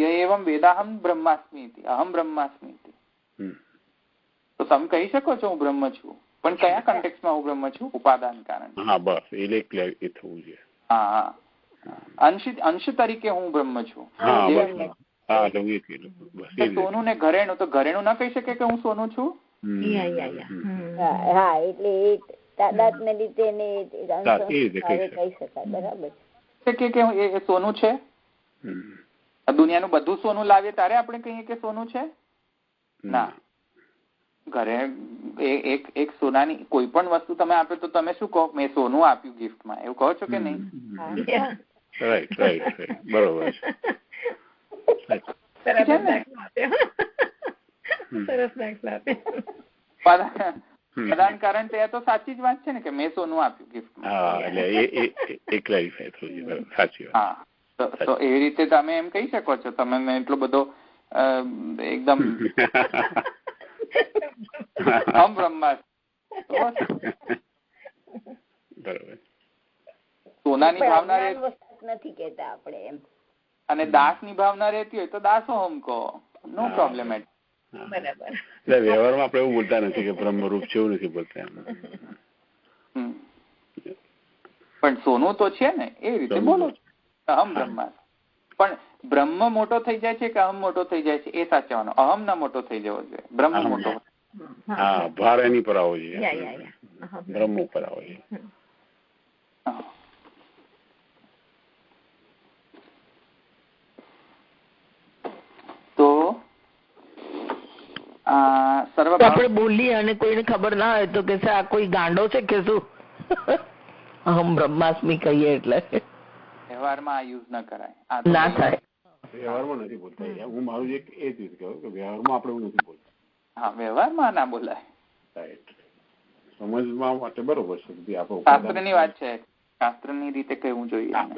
યએવમ વેદાહમ બ્રહ્માસ્મી અહમ બ્રહ્માસ્મી. તો તમે કહી શકો છો હું બ્રહ્મ છું, પણ કયા કન્ટેક્સ્ટમાં હું બ્રહ્મ છું? ઉપાદાન કારણ. હા, બસ એ થવું જોઈએ. હા, અંશ તરીકે હું બ્રહ્મ છું. સોનું ને ઘરેણું, તો ઘરેણું ના કહી શકે કે હું સોનું છું. હા, એટલે એ તાદાત્મ્ય રીતે કહી શકાય. બરાબર છે કે એ સોનું છે. દુનિયાનું બધું સોનું લાવીએ ત્યારે આપણે કહીએ કે સોનું છે? ના. ઘરે એક સોનાની કોઈ પણ વસ્તુ તમે આપે તો તમે શું કહો? મેં સોનું આપ્યું ગિફ્ટમાં, એવું કહો છો કે નહીં? બરોબર પ્રદાન કારણ તે તો સાચી જ વાત છે ને કે મેં સોનું આપ્યું ગિફ્ટમાં. એ ક્લેરિફાય થયું છે. સાચી વાત. હા, તો એવી રીતે તમે એમ કહી શકો છો. તમે એટલો બધો એકદમ અહમ બ્રહ્માસ્મી. સોનાની ભાવના નથી કેતા આપણે એમ, અને દાસ ની ભાવના રહેતી હોય તો દાસોહમ કહો, નો પ્રોબ્લેમ. બરાબર. એટલે વ્યવહારમાં આપણે એવું બોલતા નથી કે બ્રહ્મરૂપ છે, એવું નથી બોલતા. પણ સોનું તો છે ને, એ રીતે બોલો અહમ બ્રહ્મા. પણ બ્રહ્મ મોટો થઈ જાય છે કે અહમ મોટો થઈ જાય છે એ સાચવવાનો. અહમ ના મોટો થઈ જવો જોઈએ, બ્રહ્મ મોટો. હા, ભાર એની પર આવવો જોઈએ, બ્રહ્મ ઉપર આવવો જોઈએ. તો આપણે બોલીએ અને કોઈને ખબર ના હોય તો કે આ કોઈ ગાંડો છે કે શું? અહમ બ્રહ્માસ્મી કહીએ એટલે વ્યવહારમાં આ યુઝ ન કરાય, ના થાય. વ્યવહારમાં નથી બોલતા. હું મારું એક એ જ કહ્યું કે વ્યવહારમાં આપણે એવું નથી બોલતા. હા, વ્યવહારમાં ના બોલાય. સમજવા માટે બરોબર છે. શાસ્ત્રની વાત છે, શાસ્ત્રની રીતે કહેવું જોઈએ. મારું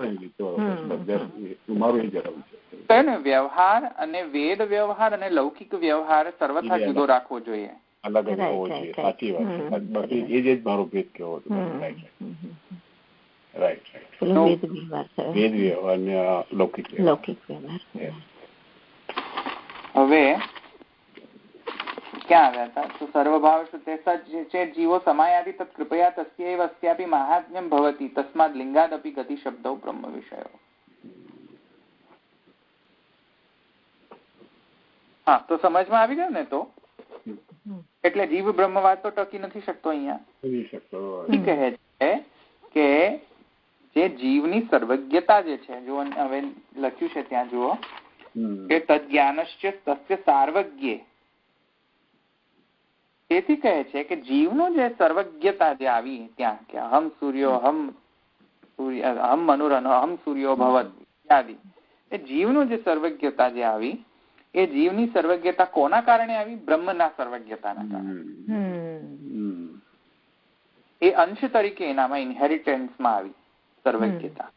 એ જણાવું છે કહ્યું ને, વ્યવહાર અને વેદ વ્યવહાર અને લૌકિક વ્યવહાર સર્વથા જુદો રાખવો જોઈએ, અલગ જ હોવો જોઈએ. સાચી વાત. બાકી એ જ મારો ભેદ કેવો હતો. રાઈટ. વેદ વ્યવહાર ને લૌકિક વ્યવહાર. હવે ક્યાં આવ્યા હતા? તો સર્વભાવ શુદ્ધે જીવો સમાયાદિ તત્ કૃપયા તસ્યૈવ અસ્યાપી મહાત્મ્યમ ભવતિ તસ્માદ લિંગાદપી ગતિ શબ્દો બ્રહ્મ વિષયો. હા, તો સમજમાં આવી ગયું ને? તો એટલે જીવ બ્રહ્મવાદ તો ટકી નથી શકતો. અહીંયા કહે છે કે જે જીવની સર્વજ્ઞતા જે છે, જો હવે લખ્યું છે ત્યાં જુઓ કે તજ્ઞાનશ્ચ તસ્ય સાર્વજ્ઞે. તેથી કહે છે કે જીવનું જે સર્વજ્ઞતા જે આવી ત્યાં કે અહમ સૂર્યો અહમ મનુરનો અહમ સૂર્યો ભવત ઇત્યાદિ, એ જીવનું જે સર્વજ્ઞતા જે આવી, એ જીવની સર્વજ્ઞતા કોના કારણે આવી? બ્રહ્મના સર્વજ્ઞતાના કારણે. એ અંશ તરીકે એનામાં ઇનહેરિટન્સમાં આવી સર્વજ્ઞતા.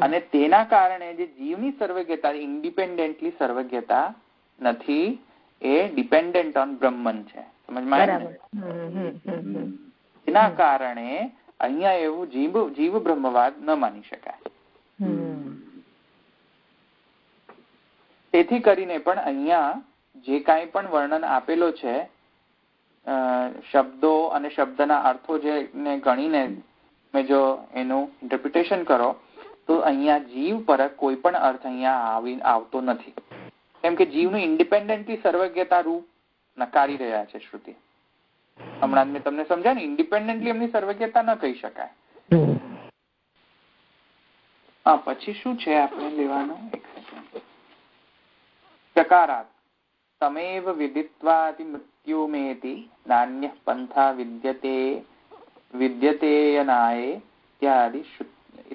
અને તેના કારણે જે જીવની સર્વજ્ઞતા ઇન્ડિપેન્ડન્ટલી સર્વજ્ઞતા નથી, એ ડિપેન્ડન્ટ ઓન બ્રહ્મન છે. સમજમાં આવ્યું ને? એના કારણે અહીંયા એવું જીવ બ્રહ્મવાદ ન માની શકાય. તેથી કરીને પણ અહીંયા જે કાંઈ પણ વર્ણન આપેલો છે શબ્દો અને શબ્દના અર્થો જે ગણીને મેં જો એનું ઇન્ટરપ્રિટેશન કરો તો અહીંયા જીવ પર કોઈ પણ અર્થ અહીંયા આવતો નથી. કેમ કે જીવનું ઇન્ડિપેન્ડન્ટલી સર્વજ્ઞતા રૂપ નકારી રહ્યા છે શ્રુતિ. હમણાં મેં તમને સમજાય ને, ઇન્ડિપેન્ડન્ટલી એમની સર્વજ્ઞતા ન કહી શકાય. હા, પછી શું છે આપણે લેવાનું? એક સેકન્ડ. ચકારાત તમેવ વિદિત્વાતિ મૃત્યુમેતિ નાન્ય પંથા વિદ્યતેયનાય ઇત્યાદિ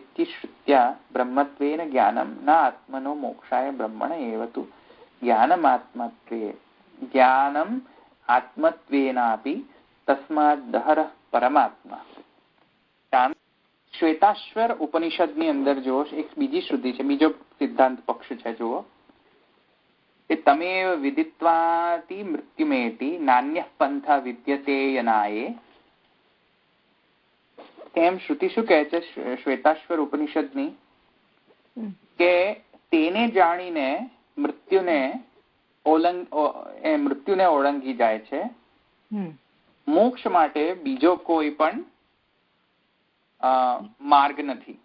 ઇત્યશ્રુત્યા બ્રહ્મત્વેન જ્ઞાનમ ન આત્મનો મોક્ષાય બ્રહ્મણ એવ તુ જ્ઞાનમ આત્મત્વેનાપી તસ્માદ દહર પરમાત્મા. શ્વેતાશ્વર ઉપનિષદની અંદર જુઓ, એક બીજી શ્રુતિ છે, બીજો સિદ્ધાંત પક્ષ છે. જુઓ, એ તમેવ વિદિત્વાતિ મૃત્યુમેતિ નાન્ય પંથા વિદ્યતે યનાયે. તેમ શ્રુતિ શું કહે છે શ્વેતાશ્વર ઉપનિષદની? કે તેને જાણીને મૃત્યુને ઓળંગી જાય છે. મોક્ષ માટે બીજો કોઈ પણ માર્ગ નથી.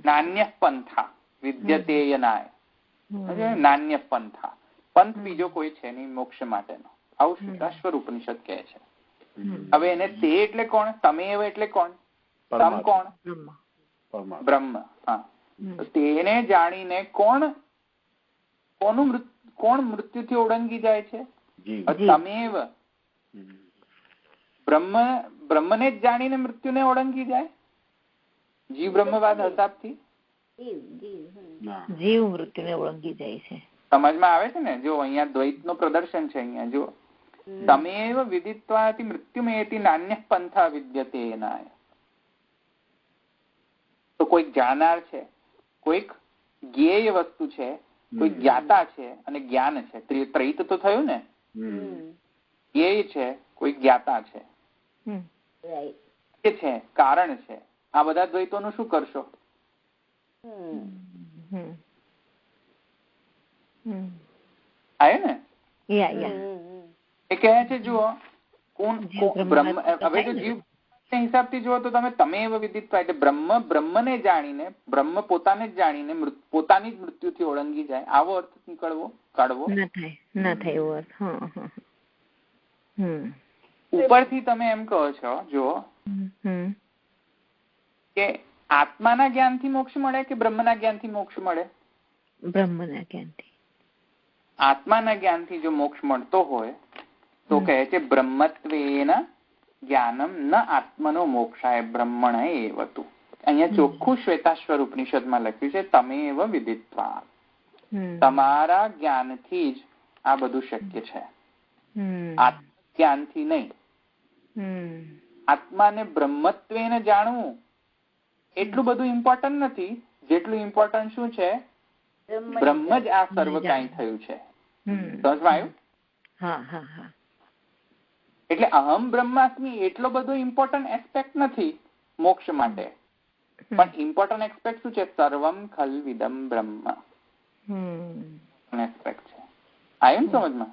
નાન્ય પંથા વિદ્યતે યનાય. નાન્ય પંથા, પંથ બીજો કોઈ છે નહીં મોક્ષ માટેનો. આવું શ્વેતાશ્વર ઉપનિષદ કહે છે. હવે એને તે એટલે કોણ? તમેવ એટલે કોણ? તમ કોણ? બ્રહ્મ. હા, તેને જાણીને કોણ મૃત્યુથી ઓળંગી જાય છે? તમેવ. બ્રહ્મને જ જાણીને મૃત્યુને ઓળંગી જાય. જીવ બ્રહ્મવાદ હિસાબથી જીવ મૃત્યુને ઓળંગી જાય છે. સમજમાં આવે છે ને? જો અહીંયા દ્વૈતનું પ્રદર્શન છે. અહીંયા જો તમેવ વિદિત્વાતિ મૃત્યુમેતિ નાન્ય પંથા વિદ્યતે યનાય. તો કોઈક જાણનાર છે, કોઈક જ્ઞેય વસ્તુ છે, કોઈ જ્ઞાતા છે અને જ્ઞાન છે. ત્રૈત તો થયું ને? જ્ઞેય છે, કોઈ જ્ઞાતા છે, એ છે, કારણ છે. આ બધા દ્વૈતોનું શું કરશો? આવ્યું ને? એ કહે છે જુઓ, હવે જો જીવ હિસાબથી જુઓ તો તમે વિદિત્વા એટલે બ્રહ્મને જાણીને, બ્રહ્મ પોતાને જ જાણીને પોતાની જ મૃત્યુથી ઓળંગી જાય, આવો અર્થ કાઢવો ના થાય એવો અર્થ. ઉપરથી તમે એમ કહો છો જુઓ કે આત્માના જ્ઞાનથી મોક્ષ મળે કે બ્રહ્મના જ્ઞાનથી મોક્ષ મળે? બ્રહ્મના જ્ઞાનથી. આત્માના જ્ઞાનથી જો મોક્ષ મળતો હોય તો કહે છે બ્રહ્મત્વેન જ્ઞાનમ ન આત્મનો મોક્ષાય બ્રહ્મણ એવ તુ. અહીંયા ચોખ્ખું શ્વેતાશ્વર ઉપનિષદમાં લખ્યું છે તમેવ વિદિત્વા. તમારા જ્ઞાનથી જ આ બધું શક્ય છે, જ્ઞાનથી નહીં. આત્માને બ્રહ્મત્વેન જાણવું એટલું બધું ઇમ્પોર્ટન્ટ નથી જેટલું ઇમ્પોર્ટન્ટ શું છે? બ્રહ્મ જ આ સર્વ કાંઈ થયું છે. સમજમાં આવ્યું? એટલે અહમ બ્રહ્માસ્મી એટલો બધો ઇમ્પોર્ટન્ટ એસ્પેક્ટ નથી મોક્ષ માટે, પણ ઇમ્પોર્ટન્ટ એસ્પેક્ટ શું છે? સર્વમ ખલ્વિદમ બ્રહ્મ એસ્પેક્ટ છે. આવ્યું ને સમજમાં?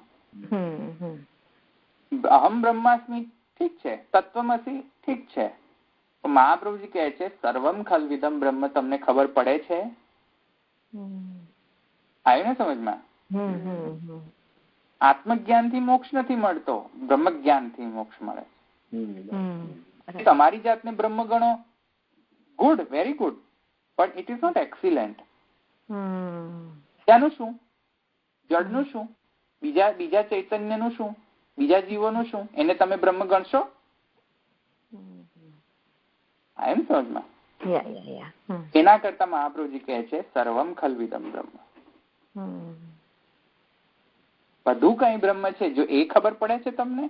અહમ બ્રહ્માસ્મી ઠીક છે, તત્વમસી ઠીક છે, મહાપ્રભુજી કહે છે સર્વમ ખલ્વિદમ બ્રહ્મ તમને ખબર પડે છે? આવ્યું ને સમજમાં? આત્મજ્ઞાનથી મોક્ષ નથી મળતો, બ્રહ્મ જ્ઞાનથી મોક્ષ મળે. તમારી જાતને બ્રહ્મ ગણો, good, very good, but it is not excellent. ત્યાંનું શું? જડનું શું? બીજા ચૈતન્યનું શું? બીજા જીવોનું શું? એને તમે બ્રહ્મ ગણશો? એમ સમજમાં? એના કરતા મહાપ્રભુજી કહે છે સર્વમ ખલ્વિદમ બ્રહ્મ. બધું કઈ બ્રહ્મ છે. જો એ ખબર પડે છે તમને,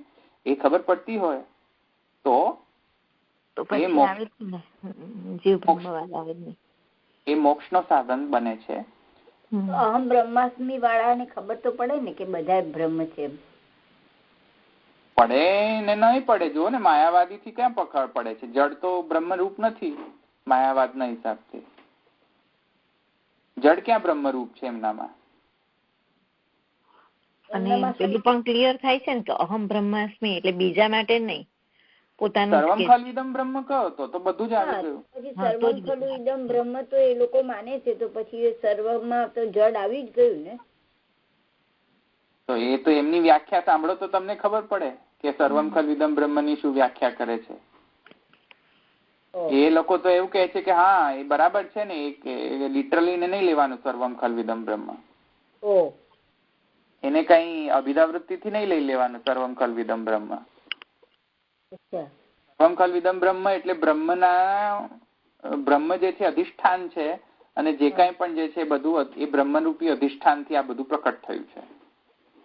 એ ખબર પડતી હોય તો એ મોક્ષ નો સાધન બને છે. અહમ બ્રહ્માસ્મિ વાળાને ખબર તો પડે ને કે બધા બ્રહ્મ છે. પડે ને નહીં પડે. જો ને માયાવાદી થી ક્યાં પકડ પડે છે? જડ તો બ્રહ્મરૂપ નથી માયાવાદના હિસાબથી. જડ ક્યાં બ્રહ્મરૂપ છે એમનામાં? અને પેલું પણ ક્લિયર થાય છે ને કે અહમ બ્રહ્માસ્મિ એટલે બીજા માટે નહીં, પોતાનું. સર્વમ ખલુ ઇદમ બ્રહ્મ કહો તો બધું જ આવી ગયું. પછી સર્વમ ખલુ ઇદમ બ્રહ્મ તો એ લોકો માને છે, તો પછી સર્વમાં તો જડ આવી જ ગયું ને. તો એ તો એમની વ્યાખ્યા સાંભળો તો તમને ખબર પડે કે સર્વમ ખલુ ઇદમ બ્રહ્મ ની શું વ્યાખ્યા કરે છે. એ લોકો તો એવું કહે છે કે હા એ બરાબર છે ને, એ લિટરલી ને નહીં લેવાનું સર્વમ ખલુ ઇદમ બ્રહ્મ. એને કઈ અભિધાવૃત્તિ થી નહીં લઈ લેવાનું સર્વમ ખલુ ઇદમ બ્રહ્મ. સર્વમ ખલુ ઇદમ બ્રહ્મ એટલે બ્રહ્મ જે છે અધિષ્ઠાન છે, અને જે કઈ પણ જે છે બધું એ બ્રહ્મરૂપી અધિષ્ઠાન થી આ બધું પ્રકટ થયું છે.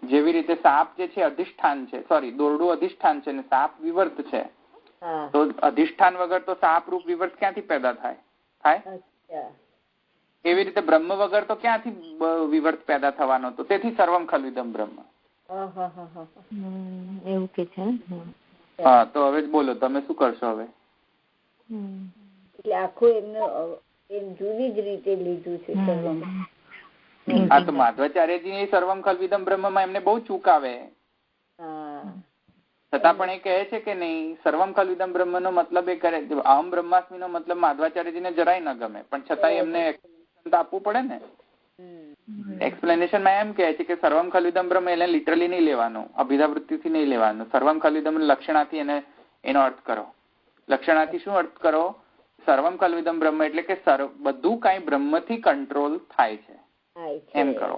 જેવી રીતે સાપ જે છે અધિષ્ઠાન છે, દોરડું અધિષ્ઠાન છે ને સાપ વિવર્ત છે, તો અધિષ્ઠાન વગર તો સાપ રૂપ વિવર્ત ક્યાંથી પેદા થાય? એવી રીતે બ્રહ્મ વગર તો ક્યાંથી વિવર્ત પેદા થવાનો? તો તેથી સર્વમ ખલુ ઇદમ બ્રહ્મ. એવું કે છે. હા, તો હવે બોલો તમે શું કરશો હવે? એટલે આખું એમને જુદી જ રીતે લીધું છે સર્વમ. હા, તો માધવાચાર્યજી સર્વમ ખલુ ઇદમ બ્રહ્મ માં એમને બહુ ચૂક આવે, છતાં પણ એ કહે છે કે નહીં સર્વમ ખલુ ઇદમ બ્રહ્મ નો મતલબ એ કરે, અહમ બ્રહ્માસ્મિ નો મતલબ માધવાચાર્યજી ને જરાય ન ગમે, પણ છતાં એમને એક્સપ્લેનેશન આપવું પડે ને. એક્સપ્લેનેશન માં એમ કહે છે કે સર્વમ ખલુ ઇદમ બ્રહ્મ એને લિટરલી નહીં લેવાનું, અભિધાવૃત્તિ થી નહીં લેવાનું. સર્વમ ખલુ ઇદમ લક્ષણાથી એનો અર્થ કરો. લક્ષણાથી શું અર્થ કરો? સર્વમ ખલુ ઇદમ બ્રહ્મ એટલે કે બધું કઈ બ્રહ્મ થી કંટ્રોલ થાય છે એમ કરો.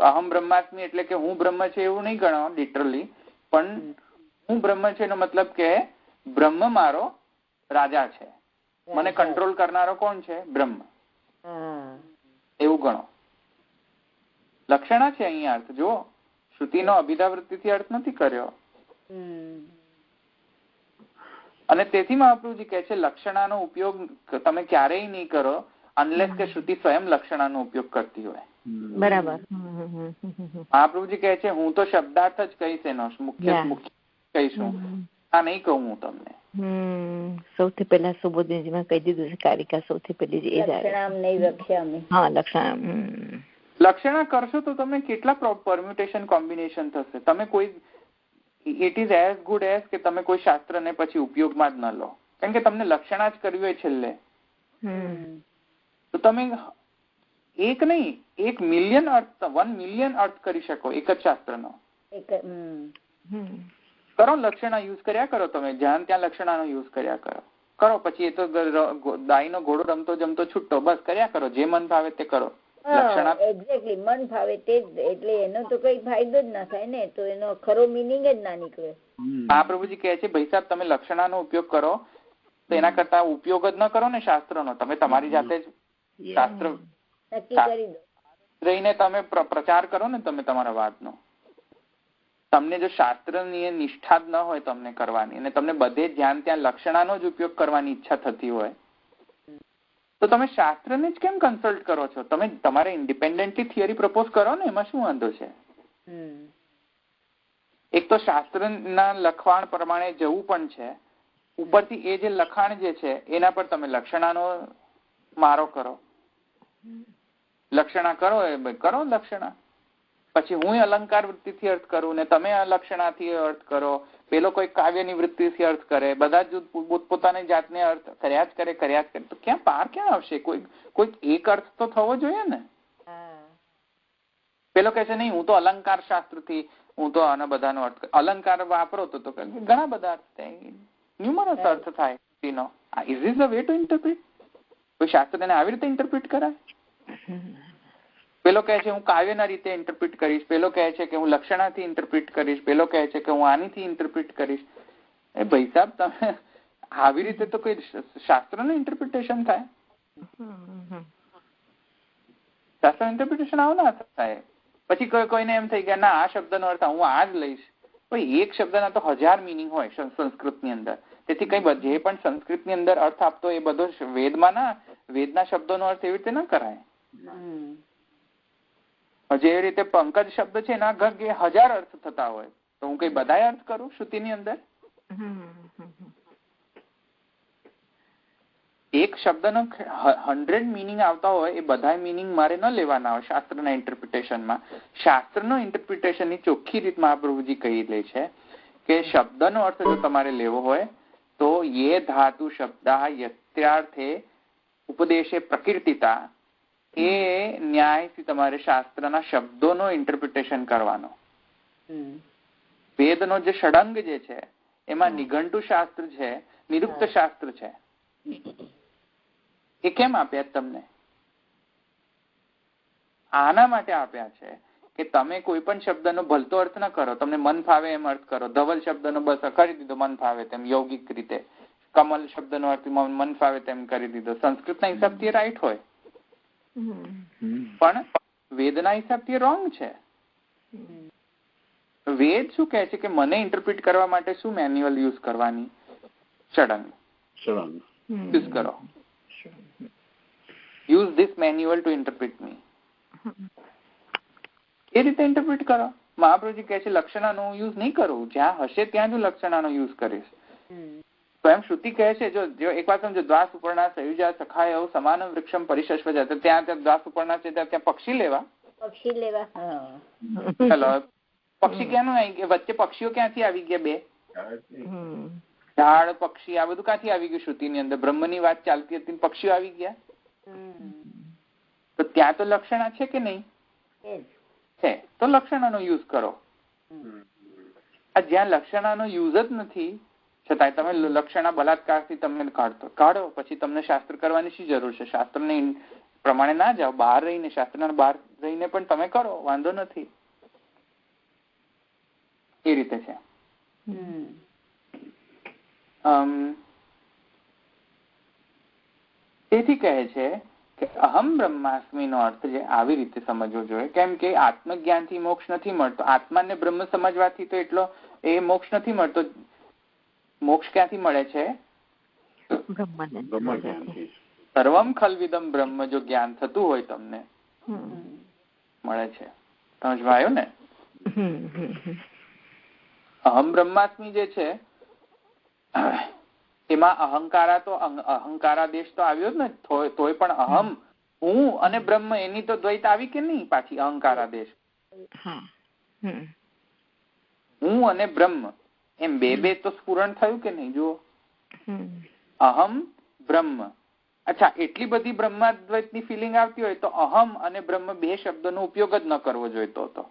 અહમ બ્રહ્માસ્મિ એટલે કે હું બ્રહ્મ છે એવું નહીં ગણો લિટરલી, પણ હું બ્રહ્મ છે એનો મતલબ કે બ્રહ્મ મારો રાજા છે, મને કંટ્રોલ કરનારો કોણ છે? બ્રહ્મ. એવું ગણો. લક્ષણા છે અહીંયા અર્થ. જો શ્રુતિનો અભિધાવૃત્તિથી અર્થ નથી કર્યો. અને તેથી મહાપ્રભુજી કહે છે લક્ષણાનો ઉપયોગ તમે ક્યારેય નહીં કરો અનલેસ કે શ્રુતિ સ્વયં લક્ષણાનો ઉપયોગ કરતી હોય. બરાબર. મહાપ્રભુજી કહે છે હું તો શબ્દાર્થ જ કહીશ, એનો મુખ્ય કહીશું, આ નહીં કહું હું તમને. સૌથી પહેલા સુબોધનજીમાં કહી દીધું છે કારિકા સૌથી પહેલી લક્ષણા કરશો તો તમે કેટલા પરમ્યુટેશન કોમ્બિનેશન થશે. તમે કોઈ it is as good as કે તમે કોઈ શાસ્ત્ર ને પછી ઉપયોગમાં જ ન લો, કારણ કે તમને લક્ષણા જ કરવી હોય છેલ્લે. તો તમે એક નહીં 1 મિલિયન અર્થ 1 મિલિયન અર્થ કરી શકો એક જ શાસ્ત્રનો. કરો લક્ષણા યુઝ કર્યા કરો, તમે જ્યાં ત્યાં લક્ષણાનો યુઝ કર્યા કરો. પછી એ તો દાઈનો ઘોડો રમતો જમતો છૂટતો, બસ કર્યા કરો, જે મન ભાવે તે કરો. લક્ષણા એક્ઝેક્ટલી મન ભાવે તે જ, એટલે એનો તો કઈ ફાયદો જ ના થાય ને, તો એનો ખરો મિનિંગ જ ના નીકળે. મહાપ્રભુજી કહે છે ભાઈ સાહેબ તમે લક્ષણાનો ઉપયોગ કરો તો એના કરતા ઉપયોગ જ ન કરો ને શાસ્ત્રનો. તમે તમારી જાતે જ શાસ્ત્ર નક્કી કરી દો, રહીને તમે પ્રચાર કરો ને તમે તમારા વાતનો. તમને જો શાસ્ત્રની નિષ્ઠા જ ન હોય તમને કરવાની, અને તમને બધે જ્યાં ત્યાં લક્ષણાનો જ ઉપયોગ કરવાની ઈચ્છા થતી હોય, તો તમે શાસ્ત્રને જ કેમ કન્સલ્ટ કરો છો? તમે તમારે ઇન્ડિપેન્ડન્ટલી થિયરી પ્રપોઝ કરો ને, એમાં શું વાંધો છે? એક તો શાસ્ત્રના લખાણ પ્રમાણે જવું પણ છે, ઉપરથી એ જે લખાણ જે છે એના પર તમે લક્ષણાનો મારો કરો. લક્ષણા કરો લક્ષણા. પછી હું અલંકાર વૃત્તિથી અર્થ કરું ને તમે લક્ષણાથી અર્થ કરો, પેલો કોઈ કાવ્યની વૃત્તિથી અર્થ કરે, બધા જ પોતાની જાતને અર્થ કર્યા જ કરે, તો ક્યાં પાર ક્યાં આવશે? કોઈ એક અર્થ તો થવો જોઈએ ને. પેલો કહે છે નહીં હું તો અલંકાર શાસ્ત્રથી હું તો આના બધાનો અર્થ, અલંકાર વાપરો તો ઘણા બધા અર્થ થાય, ન્યુમરસ અર્થ થાય. Is this the way to interpret? કોઈ શાસ્ત્રને આવી રીતે ઇન્ટરપ્રિટ કરાય? પેલો કહે છે હું કાવ્યના રીતે ઇન્ટરપ્રિટ કરીશ, પેલો કહે છે કે હું લક્ષણાથી ઇન્ટરપ્રિટ કરીશ, પેલો કહે છે કે હું આનીથી ઇન્ટરપ્રિટ કરીશ. એ ભાઈ સાહેબ તમે આવી રીતે તો કોઈ શાસ્ત્રનું ઇન્ટરપ્રિટેશન થાય? શાસ્ત્ર ઇન્ટરપ્રિટેશન આવું ના થાય. પછી કોઈને એમ થઈ ગયા ના આ શબ્દનો અર્થ હું આ જ લઈશ. ભાઈ એક શબ્દના તો 1000 મિનિંગ હોય સંસ્કૃતની અંદર. તેથી કઈ જે પણ સંસ્કૃતની અંદર અર્થ આપતો એ બધો વેદના શબ્દોનો અર્થ એવી રીતે ના કરાય. જેવી રીતે પંકજ શબ્દ છે એના ઘર 1000 અર્થ થતા હોય તો હું કઈ બધા અર્થ કરું શ્રુતિની અંદર? એક શબ્દનો 100 મિનિંગ આવતા હોય એ બધા મિનિંગ મારે ન લેવાના હોય શાસ્ત્રના ઇન્ટરપ્રિટેશનમાં. શાસ્ત્રનો ઇન્ટરપ્રિટેશનની ચોખ્ખી રીત મહાપ્રભુજી કહી લે છે કે શબ્દનો અર્થ જો તમારે લેવો હોય તો યે ધાતુ શબ્દા યત્યાર્થે ઉપદેશે પ્રકીર્તિતા, એ ન્યાયથી તમારે શાસ્ત્રના શબ્દોનો ઇન્ટરપ્રિટેશન કરવાનો. વેદનો જે ષડંગ જે છે એમાં નિઘંટુ શાસ્ત્ર છે, નિરુક્ત શાસ્ત્ર છે. એ કેમ આપ્યા તમને? આના માટે આપ્યા છે કે તમે કોઈ પણ શબ્દનો ભલતો અર્થ ન કરો, તમને મન ફાવે એમ અર્થ કરો. ધવલ શબ્દનો બસ કરી દીધો મન ફાવે તેમ યૌગિક રીતે, કમલ શબ્દનો અર્થ મન ફાવે તેમ કરી દીધો. સંસ્કૃતના હિસાબથી રાઈટ હોય પણ વેદના હિસાબથી રોંગ છે. વેદ શું કહે છે કે મને ઇન્ટરપ્રિટ કરવા માટે શું મેન્યુઅલ યુઝ કરવાની? ષડંગ યુઝ કરો. Use this manual to interpret me. એ રીતે ઇન્ટરપ્રિટ કરો. મહાપ્રભુજી કહે છે લક્ષણાનો હું યુઝ નહીં કરું, જ્યાં હશે ત્યાં જ હું લક્ષણાનો યુઝ કરીશ. તો એમ શ્રુતિ કહે છે જો એક વાત સમજો, દ્વાસ ઉપરના સયુજા સખાય સમાન વૃક્ષમ પરિશસ્વ જતા, ત્યાં દ્વાસ ઉપરના છે ત્યાં પક્ષી લેવા ચલો પક્ષી ક્યાંનું આવી ગયા? વચ્ચે પક્ષીઓ ક્યાંથી આવી ગયા? બે ઝાડ પક્ષી આ બધું ક્યાંથી આવી ગયું? શ્રુતિની અંદર બ્રહ્મની વાત ચાલતી હતી, પક્ષીઓ આવી ગયા. તો ત્યાં તો લક્ષણા છે કે નહીં? છે. તો લક્ષણાનો યુઝ કરો. આ જ્યાં લક્ષણાનો યુઝ જ નથી છતાંય તમે લક્ષણા બલાત્કારથી તમે કાઢો, પછી તમને શાસ્ત્ર કરવાની શી જરૂર છે? શાસ્ત્રને પ્રમાણે ના જાઓ, બહાર રહીને શાસ્ત્રના બહાર રહીને પણ તમે કરો, વાંધો નથી. એ રીતે છે. તેથી કહે છે કે અહમ બ્રહ્માસ્મિ નો અર્થ જે આવી રીતે સમજવો જોઈએ. કેમ કે આત્મજ્ઞાનથી મોક્ષ નથી મળતો. આત્માને બ્રહ્મ સમજવાથી તો એટલો એ મોક્ષ નથી મળતો. મોક્ષ ક્યાંથી મળે છે? સર્વમ ખલવિદમ બ્રહ્મ જો જ્ઞાન થતું હોય તમને મળે છે. સમજમાં આવ્યું ને? અહમ બ્રહ્માસ્મિ જે છે એમાં અહંકારાદેશ તો આવ્યો જ ને. તોય પણ અહમ હું અને બ્રહ્મ એની તો દ્વૈત આવી કે નહીં પાછી? અહંકારાદેશ હું અને બ્રહ્મ એમ બે તો સ્ફુરણ થયું કે નહીં? જુઓ, અહમ બ્રહ્મ. અચ્છા, એટલી બધી બ્રહ્માદ્વૈતની ફિલિંગ આવતી હોય તો અહમ અને બ્રહ્મ બે શબ્દનો ઉપયોગ જ ન કરવો જોઈતો હતો.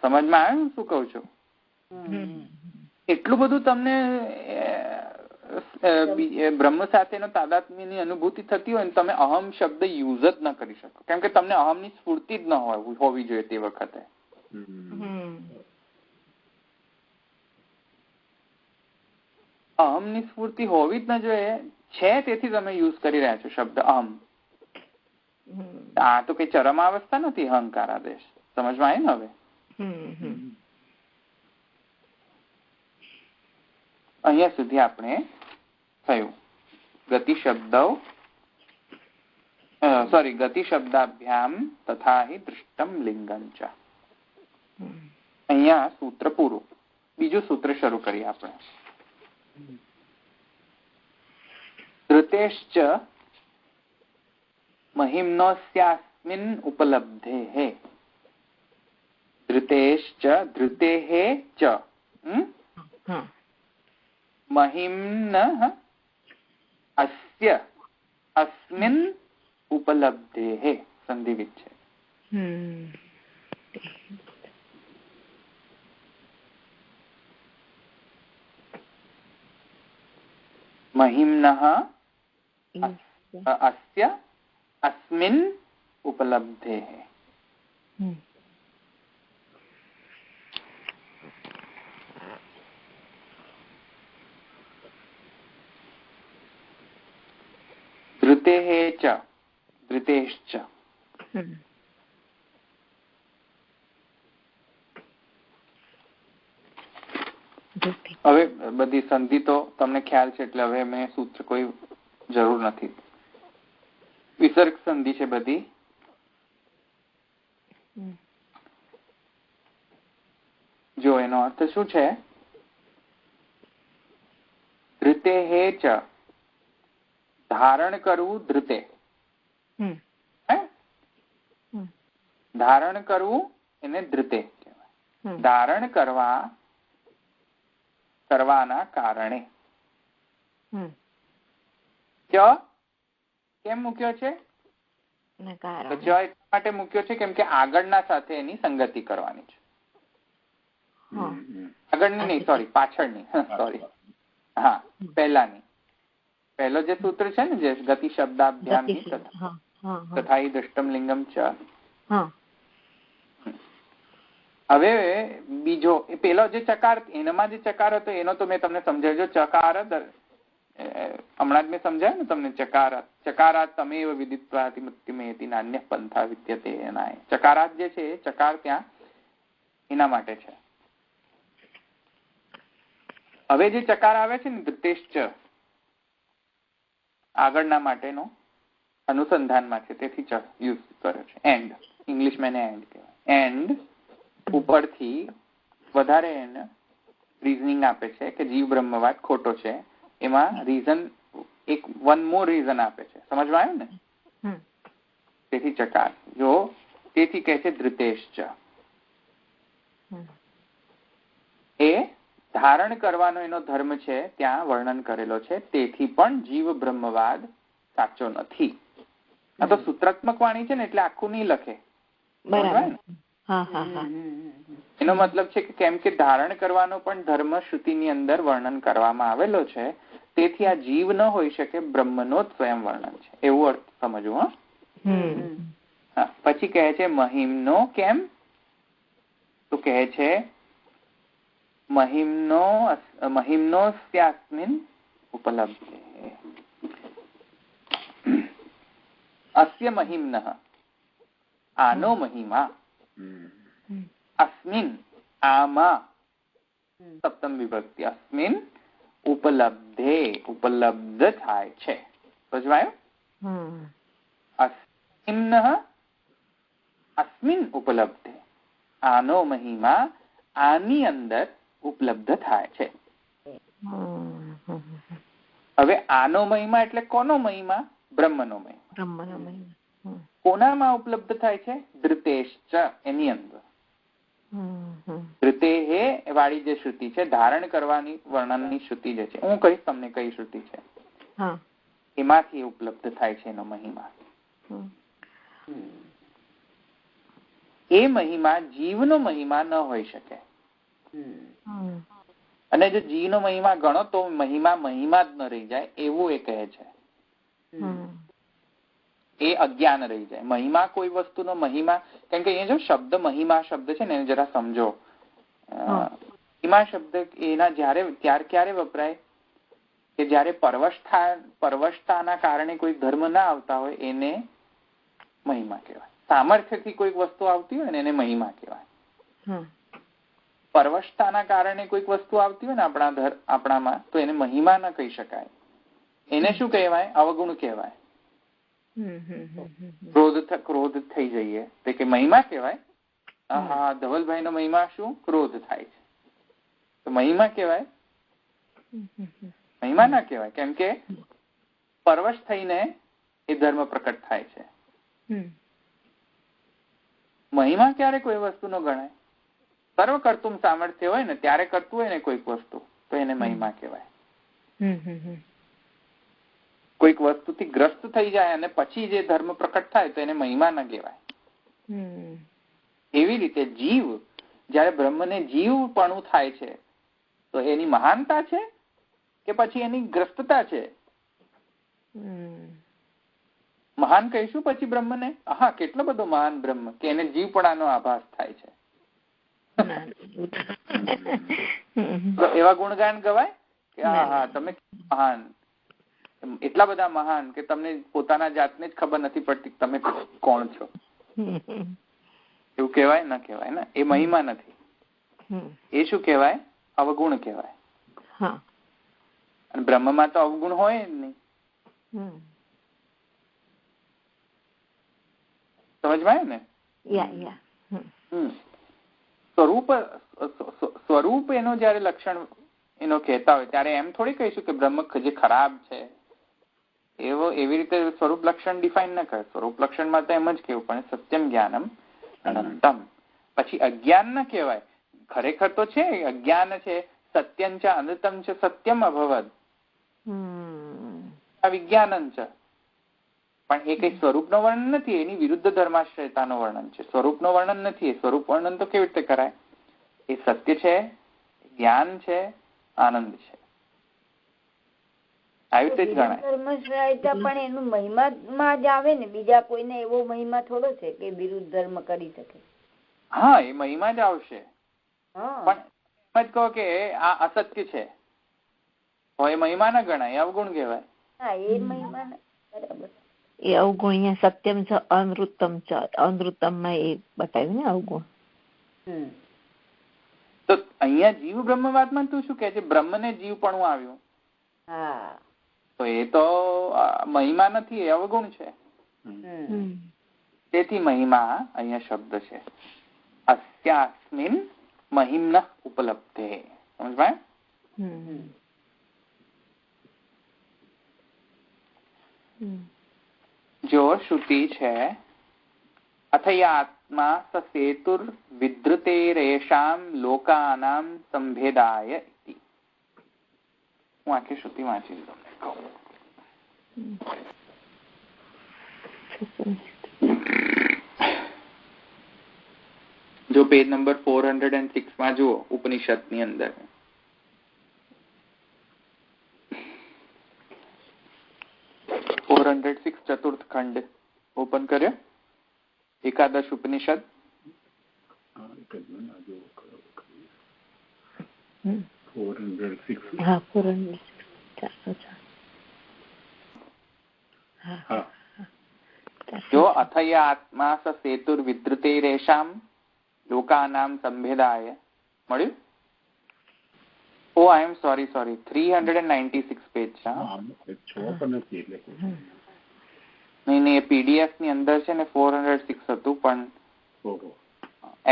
સમજમાં આવ્યું શું કઉ છું? એટલું બધું તમને બ્રહ્મ સાથેનો તાદાત્મ્યની અનુભૂતિ થતી હોય ને તમે અહમ શબ્દ યુઝ જ ન કરી શકો. કેમ કે તમને અહમની સ્ફૂર્તિ જ ન હોવી જોઈએ તે વખતે. અહમની સ્ફૂર્તિ હોવી જ ન જોઈએ છે, તેથી તમે યુઝ કરી રહ્યા છો શબ્દ અહમ. આ તો કઈ ચરમાવસ્થા નથી અહંકારાદેશ. સમજમાં આવે ને હવે? અહીંયા સુધી આપણે થયું ગતિ શબ્દાભ્યામ તથા હિ દૃષ્ટમ લિંગમ ચ. અહીંયા સૂત્ર પૂરું. બીજું સૂત્ર શરૂ કરીએ આપણે. ધૃતેશ્ચ મહિમ્નોસ્યાસ્મિન ઉપલબ્ધેઃ. ધૃતેશ્ચ ધૃતેઃ ચ મહિમ્નઃ અસ્ય અસ્મિન ઉપલબ્ધેઃ. સંધિ વિચ્છેદ. મહિમ્નઃ અસ્ય અસ્મિન ઉપલબ્ધેઃ. ધૃતેઃ ચ ધૃતેશ્ચ. હવે બધી સંધિ તો તમને ખ્યાલ છે એટલે હવે મેં સૂત્ર કોઈ જરૂર નથી. વિસર્ગ સંધિ છે બધી. જો એનો અર્થ શું છે? ધૃતે હે ચ, ધારણ કરવું ધૃતે. ધારણ કરવું એને ધૃતે કહેવાય. ધારણ કરવાના કારણે. ચ કેમ મૂક્યો છે? ચ એટલા માટે મૂક્યો છે કેમ કે આગળના સાથે એની સંગતિ કરવાની છે. આગળની નહીં, સોરી, પાછળની, સોરી, હા, પહેલાની. પહેલો જે સૂત્ર છે ને, જે ગતિ શબ્દાભ્યામ તથા દૃષ્ટમ લિંગમ ચ. હવે બીજો પેલો જે ચકાર, એનામાં જે ચકાર હતો એનો તો મેં તમને સમજાવ્યો. ચકાર હમણાં જ મેં સમજાયું ને તમને. ચકારાત તમેવ વિદિત્વાતિ મુક્તિમેતિ નાન્ય પંથા વિદ્યતે. એના ચકારાત જે છે એ ચકાર ત્યાં એના માટે છે. હવે જે ચકાર આવે છે ને ધૃતેશ્ચ, આગળના માટેનો અનુસંધાનમાં છે, તેથી યુઝ કર્યો છે. એન્ડ, ઇંગ્લિશમાં એને એન્ડ કહેવાય. એન્ડ ઉપરથી વધારે એને રીઝનિંગ આપે છે કે જીવ બ્રહ્મવાદ ખોટો છે. એમાં રીઝન એક વન મોર રીઝન આપે છે. સમજવા આવ્યું ને? તેથી ચકાર. જો તેથી કહે છે ધૃતેશ્ચ, એ ધારણ કરવાનો એનો ધર્મ છે ત્યાં વર્ણન કરેલો છે. તેથી પણ જીવ બ્રહ્મવાદ સાચો નથી. આ તો સૂત્રાત્મક વાણી છે ને એટલે આખું નહીં લખે. એનો મતલબ છે કે કેમ કે ધારણ કરવાનો પણ ધર્મ શ્રુતિની અંદર વર્ણન કરવામાં આવેલો છે, તેથી આ જીવ ન હોઈ શકે, બ્રહ્મનો જ સ્વયં વર્ણન છે, એવું અર્થ સમજવું. પછી કહે છે મહિમનો. કેમ? તો કહે છે મહિમનો સ્યાસ્મિન ઉપલબ્ધે. અસ્ય મહિમ્નઃ, આનો મહિમા, અસ્મિન આમાં, સપ્તમ વિભક્તિ, અસ્મિન ઉપલબ્ધે, ઉપલબ્ધ થાય છે. સમજવાયું? અસ્મિન્નઃ અસ્મિન ઉપલબ્ધે, આનો મહિમા આની અંદર ઉપલબ્ધ થાય છે. હવે આનો મહિમા એટલે કોનો મહિમા? બ્રહ્મનો મહિમા. કોનામાં ઉપલબ્ધ થાય છે? ધૃતેશ્ચ, એની અંદર. ધૃતે હે વાળી જે શ્રુતિ છે, ધારણ કરવાની વર્ણનની શ્રુતિ જે છે, હું કહીશ તમને કઈ શ્રુતિ છે, એમાંથી ઉપલબ્ધ થાય છે એનો મહિમા. એ મહિમા જીવનો મહિમા ન હોઈ શકે. અને જો જીવનો મહિમા ગણો તો મહિમા મહિમા જ ન રહી જાય, એવું એ કહે છે. એ અજ્ઞાન રહી જાય. મહિમા કોઈ વસ્તુનો મહિમા, કેમ કે અહીંયા જો શબ્દ મહિમા શબ્દ છે ને એને જરા સમજો. મહિમા શબ્દ એના ક્યારે વપરાય કે જયારે પરવશતાના કારણે કોઈ ધર્મ ના આવતા હોય એને મહિમા કહેવાય. સામર્થ્યથી કોઈક વસ્તુ આવતી હોય ને એને મહિમા કહેવાય. પરવશતાના કારણે કોઈક વસ્તુ આવતી હોય ને આપણામાં, તો એને મહિમા ન કહી શકાય. એને શું કહેવાય? અવગુણ કહેવાય. ક્રોધ થઈ જઈએ તો કે મહિમા કહેવાય. હા, ધવલભાઈ નો મહિમા શું? ક્રોધ થાય છે, તો મહિમા કહેવાય? મહિમા ના કહેવાય, કેમ કે પરવશ થઈને એ ધર્મ પ્રકટ થાય છે. મહિમા ક્યારે કોઈ વસ્તુ નો ગણાય? સર્વ કરતું સામર્થ્ય હોય ને ત્યારે કરતું હોય ને કોઈક વસ્તુ, તો એને મહિમા કહેવાય. કોઈક વસ્તુથી ગ્રસ્ત થઈ જાય અને પછી જે ધર્મ પ્રકટ થાય તો એને મહિમા ન કહેવાય. એવી રીતે જીવ, જયારે બ્રહ્મને જીવપણું થાય છે તો એની મહાનતા છે કે પછી એની ગ્રસ્તતા છે? મહાન કહીશું પછી બ્રહ્મને? હા, કેટલો બધો મહાન બ્રહ્મ કે એને જીવપણાનો આભાસ થાય છે. એવા ગુણગાન ગવાય કે હા તમે મહાન, એટલા બધા મહાન કે તમને પોતાના જાતને જ ખબર નથી પડતી તમે કોણ છો. એવું કહેવાય? ન કહેવાય ને. એ મહિમા નથી. એ શું કહેવાય? અવગુણ કહેવાય. અને બ્રહ્મમાં તો અવગુણ હોય જ નહીં. સમજમાં ને? સ્વરૂપ એનો જયારે લક્ષણ એનો કહેતા હોય ત્યારે એમ થોડી કહીશું કે બ્રહ્મ જે ખરાબ છે એવી રીતે સ્વરૂપ લક્ષણ ડિફાઇન ન કરે. સ્વરૂપ લક્ષણમાં તો એમ જ કેવું પણ સત્યમ જ્ઞાનમ અનંતમ. પછી અજ્ઞાન ન કહેવાય, ખરેખર તો છે અજ્ઞાન છે, સત્યમ છે અનંતમ છે, સત્યમ અભવદ વિજ્ઞાનમ છે, પણ એ કઈ સ્વરૂપનો વર્ણન નથી, એની વિરુદ્ધ ધર્માશ્રયતાનો વર્ણન છે. સ્વરૂપનો વર્ણન નથી, એ સ્વરૂપ વર્ણન તો કેવી રીતે કરાય? એ સત્ય છે, જ્ઞાન છે, આનંદ છે, આવી રીતે જ ગણાય. ધર્માશ્રયતા પણ એનું મહિમામાં જ આવે ને, બીજા કોઈને એવો મહિમા થોડો છે કે વિરુદ્ધ ધર્મ કરી શકે. હા, એ મહિમા જ આવશે, પણ એમ જ કહો કે આ અસત્ય છે તો એ મહિમા ના ગણાય, અવગુણ કહેવાય. હા, એ મહિમા બરાબર. એ અવગુણ અહીંયા સત્યમ છે, અનૃતમ છે, અનૃતમ માં એ બતાવ્યું ને અવગુણ. તો અહીંયા જીવ બ્રહ્મવાદમાં તું શું કે છે? બ્રહ્મ ને જીવ પણ આવ્યું. હા, તો એ તો મહિમા નથી, એ અવગુણ છે. તેથી મહિમા અહીંયા શબ્દ છે. અસ્યાસ્મિન મહિમ્ન ઉપલબ્ધે. સમજવાય? જો શ્રુતિ છે અથયાત્મા સેતુર વિદ્રુતેરેષામ લોકાનામ સંભેદાય ઇતિ. હું આખી શ્રુતિ વાંચી તમને કહું. જો પેજ નંબર 406 માં જુઓ ઉપનિષદ ની અંદર, 406 ચતુર્થ ખંડ ઓપન કર્યો, એકાદશ ઉપનિષદ. જો અથયા આત્મા સ સેતુર વિદ્રુતેરેષામ લોકાનામ સંભેદાય. મળ્યું? ઓ આઈ એમ સોરી 396 પેજ છે. નહીં, એ પીડીએફ ની અંદર છે ને 406 હતું, પણ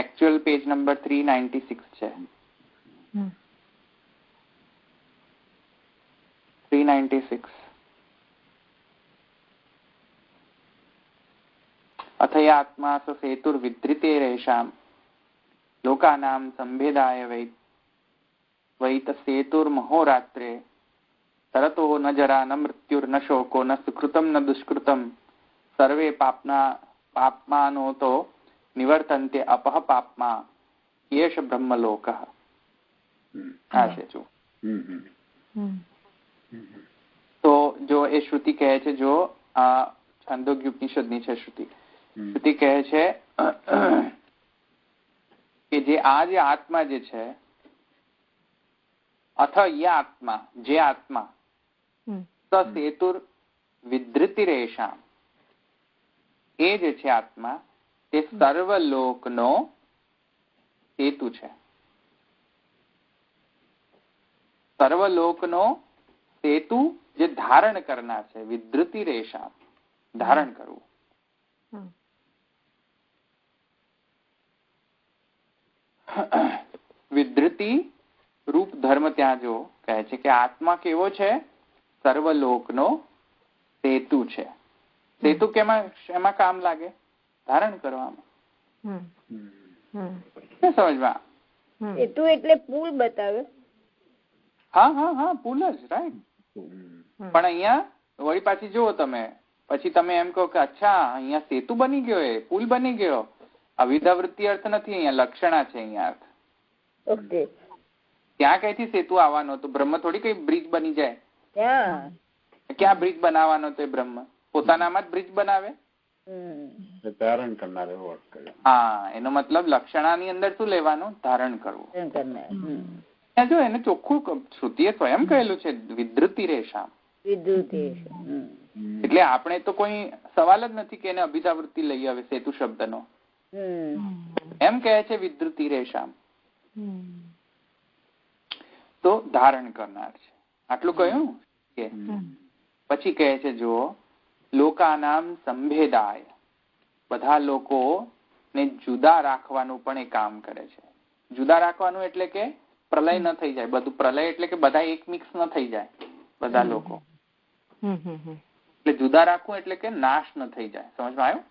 એકચ્યુઅલ પેજ નંબર 396 છે. 396. અથયા આત્મા સ સેતુર વિદ્રુતેરેષામ લોકાનામ સંભેદાય વૈત સેતુર મહોરાત્રે તરતો ન જરા ન મૃત્યુર ન શોકો ન સુકૃતમ ન દુષ્કૃતમ સર્વે પાપમાનો તો નિવર્તન્તે અપહ પાપમા યેષ બ્રહ્મલોક. આ છે જો. તો જો એ શ્રુતિ કહે છે, જો આ છાંદોગ્ય ઉપનિષદની છે શ્રુતિ કહે છે કે જે આ જે આત્મા જે છે, અથ ય આત્મા, જે આત્મા સ સેતુર વિદ્રુતિરેષામ, એ જે છે આત્મા તે સર્વલોકનો સેતુ છે. સર્વલોકનો સેતુ જે ધારણ કરનાર છે. વિદ્રુતિરેષામ, ધારણ કરવું. વિદ્રુતિ રૂપ ધર્મ ત્યાં જો કહે છે કે આત્મા કેવો છે? સર્વલોકનો સેતુ છે. સેતુ એમાં કામ લાગે? ધારણ કરવામાં. સમજમાં? સેતુ એટલે પુલ બતાવે. હા, પુલ જ, રાઈટ. પણ અહીંયા વળી પાછી જુઓ તમે, પછી તમે એમ કહો કે અચ્છા અહીંયા સેતુ બની ગયો, એ પુલ બની ગયો. અવિધાવૃત્તિ અર્થ નથી, અહીંયા લક્ષણા છે અહીંયા અર્થ. ઓકે. ત્યાં કઈથી સેતુ આવવાનો? તો બ્રહ્મ થોડી કઈ બ્રિજ બની જાય? ક્યાં બ્રિજ બનાવવાનો? તો એ બ્રહ્મ પોતાનામાં જ બ્રિજ બનાવે. ધારણ કરનાર. હા, એનો મતલબ લક્ષણાની અંદર શું લેવાનું? ધારણ કરવું. જો એને ચોખ્ખું શ્રુતિએ સ્વયં કહેલું છે વિદ્રુતિરેષામ. એટલે આપણે તો કોઈ સવાલ જ નથી કે એને અભિધાવૃત્તિ લઈ આવે સેતુ શબ્દનો. એમ કહે છે વિદ્રુતિરેષામ, તો ધારણ કરનાર છે. આટલું કહ્યું કે પછી કહે છે જો લોકાનામ સંભેદાય, બધા લોકોને જુદા રાખવાનું પણ એ કામ કરે છે. જુદા રાખવાનું એટલે કે પ્રલય ન થઈ જાય બધું. પ્રલય એટલે કે બધા એક મિક્સ ન થઈ જાય બધા લોકો. એટલે જુદા રાખવું એટલે કે નાશ ન થઈ જાય. સમજમાં આવ્યું?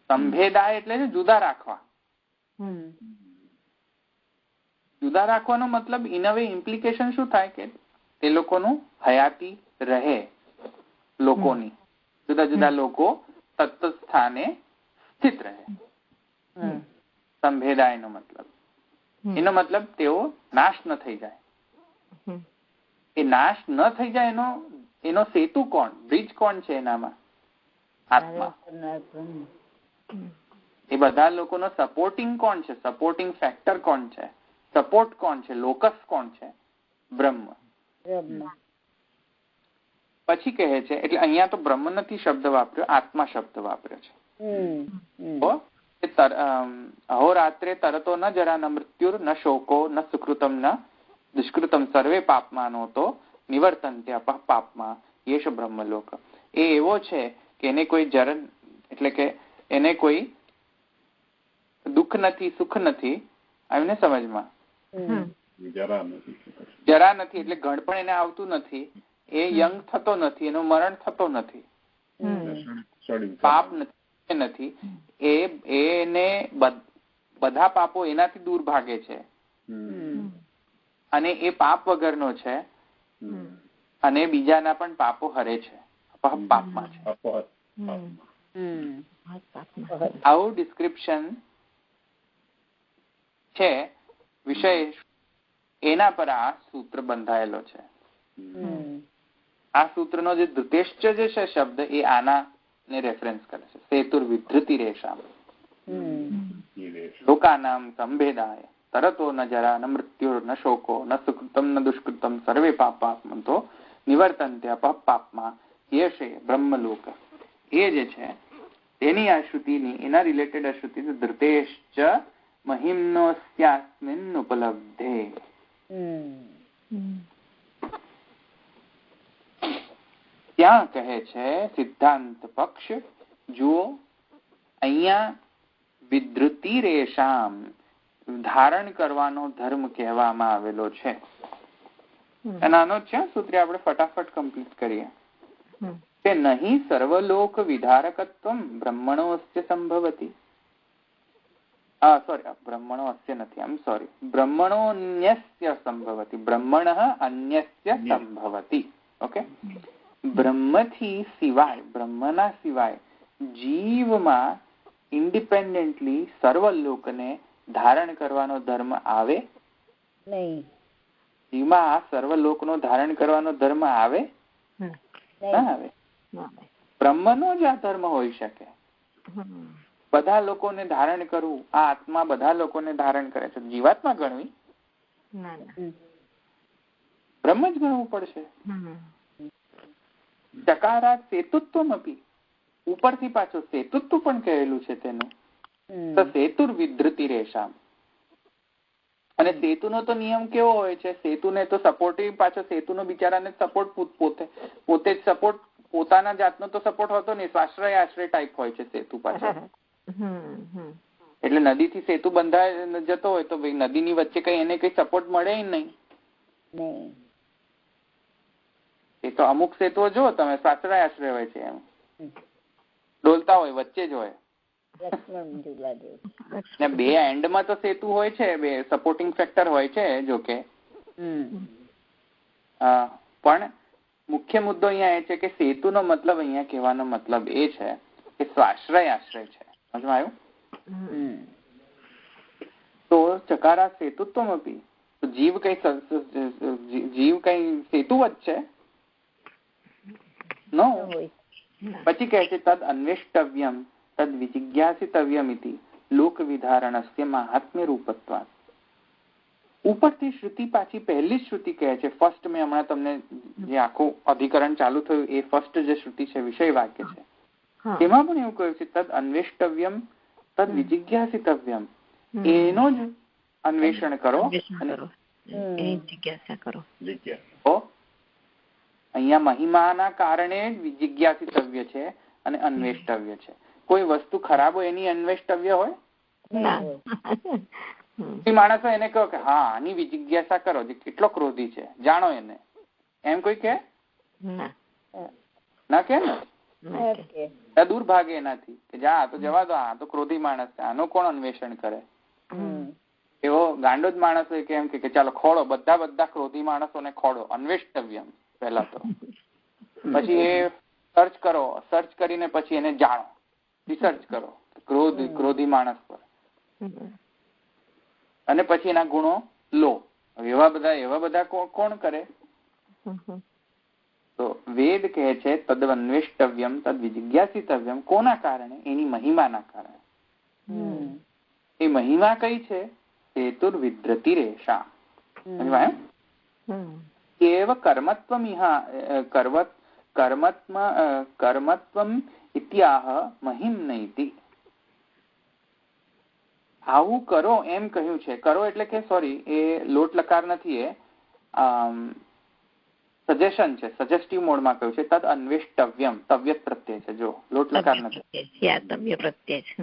સંભેદાય એટલે જુદા રાખવા. જુદા રાખવાનો મતલબ ઇન અ વે ઇમ્પ્લિકેશન શું થાય કે તે લોકોનું હયાતી રહે. લોકોની જુદા જુદા લોકો તત્ત સ્થાને સ્થિત રહે. સંભેદાયનો મતલબ એનો મતલબ તેઓ નાશ ન થઈ જાય. એ નાશ ન થઈ જાય એનો સેતુ કોણ, બ્રિજ કોણ છે એનામાં? આત્મા. એ બધા લોકોનો સપોર્ટિંગ કોણ છે? સપોર્ટિંગ ફેક્ટર કોણ છે? સપોર્ટ કોણ છે? લોકસ કોણ છે? બ્રહ્મ. પછી કહે છે એટલે અહીંયા તો બ્રહ્મ નથી શબ્દ વાપર્યો, આત્મા શબ્દ વાપર્યો છે. અહોરાત્રે તરતો ન જરા ન મૃત્યુર ન શોકો ન સુકૃતમ ન દુષ્કૃતમ સર્વે પાપમાનો તો નિવર્તન્તે અપઃ પાપમાં યેશ બ્રહ્મલોક. એ એવો છે કે એને કોઈ જરણ એટલે કે એને કોઈ દુઃખ નથી, સુખ નથી. આવ્યું ને સમજમાં? જરા નથી એટલે ગણ પણ એને આવતું નથી. એ યંગ થતો નથી, એનું મરણ થતો નથી, પાપ નથી. એને બધા પાપો એનાથી દૂર ભાગે છે અને એ પાપ વગરનો છે અને બીજાના પણ પાપો હરે છે. પાપમાં છે. આવું ડિસ્ક્રિપ્શન છે વિષય. એના પર આ સૂત્ર બંધાયેલો છે. આ સૂત્રનો જે ધૃતેશ્ચ જે છે શબ્દ એ આના ને રેફરન્સ કરે છે. સેતુર વિધૃતિ રેશામ લોકાનામ સંભેદાય તરતો ન જરા ન મૃત્યુર ન શોકો ન સુકૃતમ ન દુષ્કૃતમ સર્વે પાપાત્મંતો નિવર્તન્તે અપઃ પાપમાં યેશે બ્રહ્મલોક. એ જે છે તેની આ શ્રુતિની એના રિલેટેડ આ શ્રુતિ ધૃતેશ્ચ મહિમ્નોસ્યાસ્મિન ઉપલબ્ધે. ત્યાં કહે છે સિદ્ધાંત પક્ષ જુઓ અહીંયા વિધૃતિ રેશામ ધારણ કરવાનો ધર્મ કહેવામાં આવેલો છે. નાનો છે સૂત્ર, આપણે ફટાફટ કમ્પ્લીટ કરીએ. કે નહીં સર્વલોક વિધારકત્વમ બ્રહ્મણો અસ્ય સંભવતી. બ્રહ્મણો અસ્ય નથી, બ્રહ્મણો અન્યસ્ય સંભવતી. બ્રહ્મણઃ અન્યસ્ય સંભવતી. ઓકે, બ્રહ્મથી સિવાય, બ્રહ્મના સિવાય જીવમાં ઇન્ડિપેન્ડન્ટલી સર્વલોકને ધારણ કરવાનો ધર્મ આવે નહીં. જીવમાં આ સર્વલોકનો ધારણ કરવાનો ધર્મ આવે ના આવે. બ્રહ્મનો જ આ ધર્મ હોઈ શકે. બધા લોકોને ધારણ કરવું, આ આત્મા બધા લોકોને ધારણ કરે છે. જીવાત્મા ગણવી બ્રહ્મ જ ગણવું પડશે. ચકારાત સેતુત્વમ અપી, ઉપરથી પાછો સેતુત્વ પણ કહેલું છે તેનું. તો સેતુર વિધૃતિ રેશામ. અને સેતુનો તો નિયમ કેવો હોય છે? સેતુને તો સપોર્ટિવ, પાછો સેતુનો બિચારાને સપોર્ટ પોતે જ સપોર્ટ, પોતાના જાતનો તો સપોર્ટ હોતો નહીં, સ્વાશ્રય આશ્રય ટાઈપ હોય છે સેતુ પાછો. એટલે નદીથી સેતુ બંધાય જતો હોય તો ભાઈ નદીની વચ્ચે કઈ એને કઈ સપોર્ટ મળે નહીં. એ તો અમુક સેતુઓ જો તમે સ્વાશ્રય આશ્રય હોય છે, એમ ડોલતા હોય વચ્ચે જ હોય. ને બે એન્ડમાં તો સેતુ હોય છે, બે સપોર્ટિંગ ફેક્ટર હોય છે જોકે. પણ મુખ્ય મુદ્દો અહીંયા એ છે કે સેતુનો મતલબ અહીંયા કહેવાનો મતલબ એ છે કે સ્વાશ્રય આશ્રય છે. સમજમાં આવ્યું? તો ચકારા સેતુત્વમ અપી, જીવ કઈ સેતુવત છે? નો. પછી કહે છે તદ અન્વેષ્ટવ્યમ તદ વિજિજ્ઞાસિતવ્યમ ઇતિ લોક વિધારણસ્ય મહાત્મ્ય રૂપત્વાત. ઉપરથી શ્રુતિ પાછી પહેલી જ શ્રુતિ કહે છે. ફર્સ્ટ મેં હમણાં તમને જે આખું અધિકરણ ચાલુ થયું એ ફર્સ્ટ જે શ્રુતિ છે વિષય વાક્ય છે, તેમાં પણ એવું કહ્યું છે તદ અન્વેષ્ટવ્યમ તદ વિજિજ્ઞાસિતવ્યમ. એનો જ અન્વેષણ કરો અને જિજ્ઞાસા કરો. અહીંયા મહિમાના કારણે જ જિજ્ઞાસિતવ્ય છે અને અન્વેષ્ટવ્ય છે. કોઈ વસ્તુ ખરાબ હોય એની અન્વેષ્ટવ્ય હોય? માણસો એને કહો કે હા આની જિજ્ઞાસા કરો, જે કેટલો ક્રોધી છે જાણો એને, એમ કોઈ કે ના કે ને દૂર ભાગે એનાથી કે જા તો જવા દો, આ તો ક્રોધી માણસ છે, આનો કોણ અન્વેષણ કરે. એવો ગાંડો જ માણસ હોય કે એમ કે ચાલો ખોડો, બધા ક્રોધી માણસોને ખોડો, અન્વેષ્ટવ્યમ પહેલા તો. પછી એ સર્ચ કરો, સર્ચ કરીને પછી એને જાણો, રિસર્ચ કરો ક્રોધી માણસ પર, અને પછી એના ગુણો લો. એવા બધા કોણ કરે? તો વેદ કહે છે તદ્વન્વેષ્ટવ્યમ તદ વિજિજ્ઞાસિતવ્યમ. કોના કારણે? એની મહિમાના કારણે. એ મહિમા કઈ છે? હેતુર્વિદ્રતિ રેષા. એવ કર્મત્વમ કર્મત્વમ ઇત્યાહ મહિમ નૈતિ. આવું કરો એમ કહ્યું છે. કરો એટલે કે સોરી, એ લોટ લકાર નથી, એ સજેશન છે, સજેસ્ટિવ મોડમાં કહ્યું છે. તદ અન્વેષ્ટવ્યમ, તવ્ય પ્રત્યય છે, જો લોટ લકાર નથી, તવ્ય પ્રત્યય છે.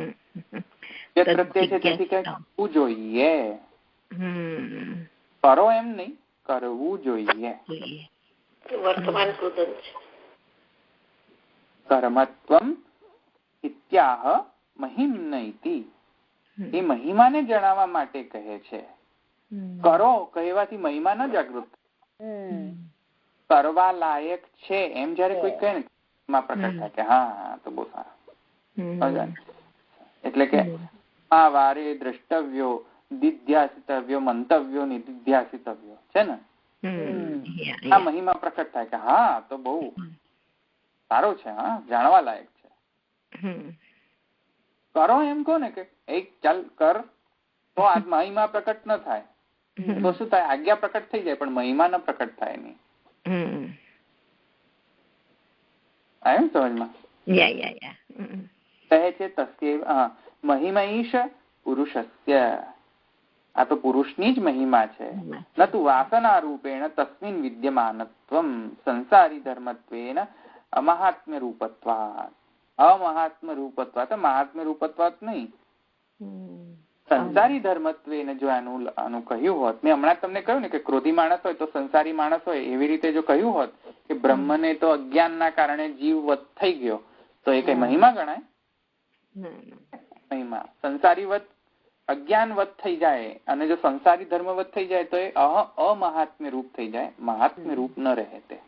તેથી કરવું જોઈએ. કરો એમ નહીં, કરવું જોઈએ. વર્તમાન કૃદંત છે. કર્મત્વમ ઇત્યાહ મહિમ નૈતિ. એ મહિમાને જણાવવા માટે કહે છે. કરો કહેવાથી મહિમા ન જાગૃત, કરવા લાયક છે એમ જયારે કોઈ કહે ને એમાં પ્રકટ થાય કે હા તો બહુ સારું. એટલે કે આ વારે દ્રષ્ટવ્યો, દિધ્યાસિતવ્યો, મંતવ્યો, નિધિધ્યાસિતવ્યો છે ને, આ મહિમા પ્રકટ થાય કે હા તો બહુ સારો છે, હા જાણવા લાયક છે. કરો એમ કહો ને કે એક ચાલ કર, તો આ મહિમા પ્રકટ ન થાય. તો શું થાય? આજ્ઞા પ્રકટ થઈ જાય પણ મહિમા ન પ્રકટ થાય નહીં. એમ સમજમાં કહે છે તસ્ય મહિમૈષ પુરુષસ્ય. આ તો પુરુષની જ મહિમા છે. ન તુ વાસના રૂપેણ તસ્મિન વિદ્યમાનત્વમ સંસારી ધર્મત્વેન અમાહાત્મ્ય રૂપત્વાત. અમાહાત્મ્ય રૂપત્વાત, મહાત્મ્ય રૂપત્વાત નહીં, સંસારી ધર્મત્વેન. જો આનું કહ્યું હોત, મેં હમણાં તમને કહ્યું ને કે ક્રોધી માણસ હોય તો સંસારી માણસ હોય, એવી રીતે જો કહ્યું હોત કે બ્રહ્મને તો અજ્ઞાનના કારણે જીવ વધ થઈ ગયો, તો એ કઈ મહિમા ગણાય? મહિમા સંસારી વધ, અજ્ઞાન વધ થઈ જાય, અને જો સંસારી ધર્મ વધ થઈ જાય તો એ અમાહાત્મ્ય રૂપ થઈ જાય, મહાત્મ્ય રૂપ ન રહે તે.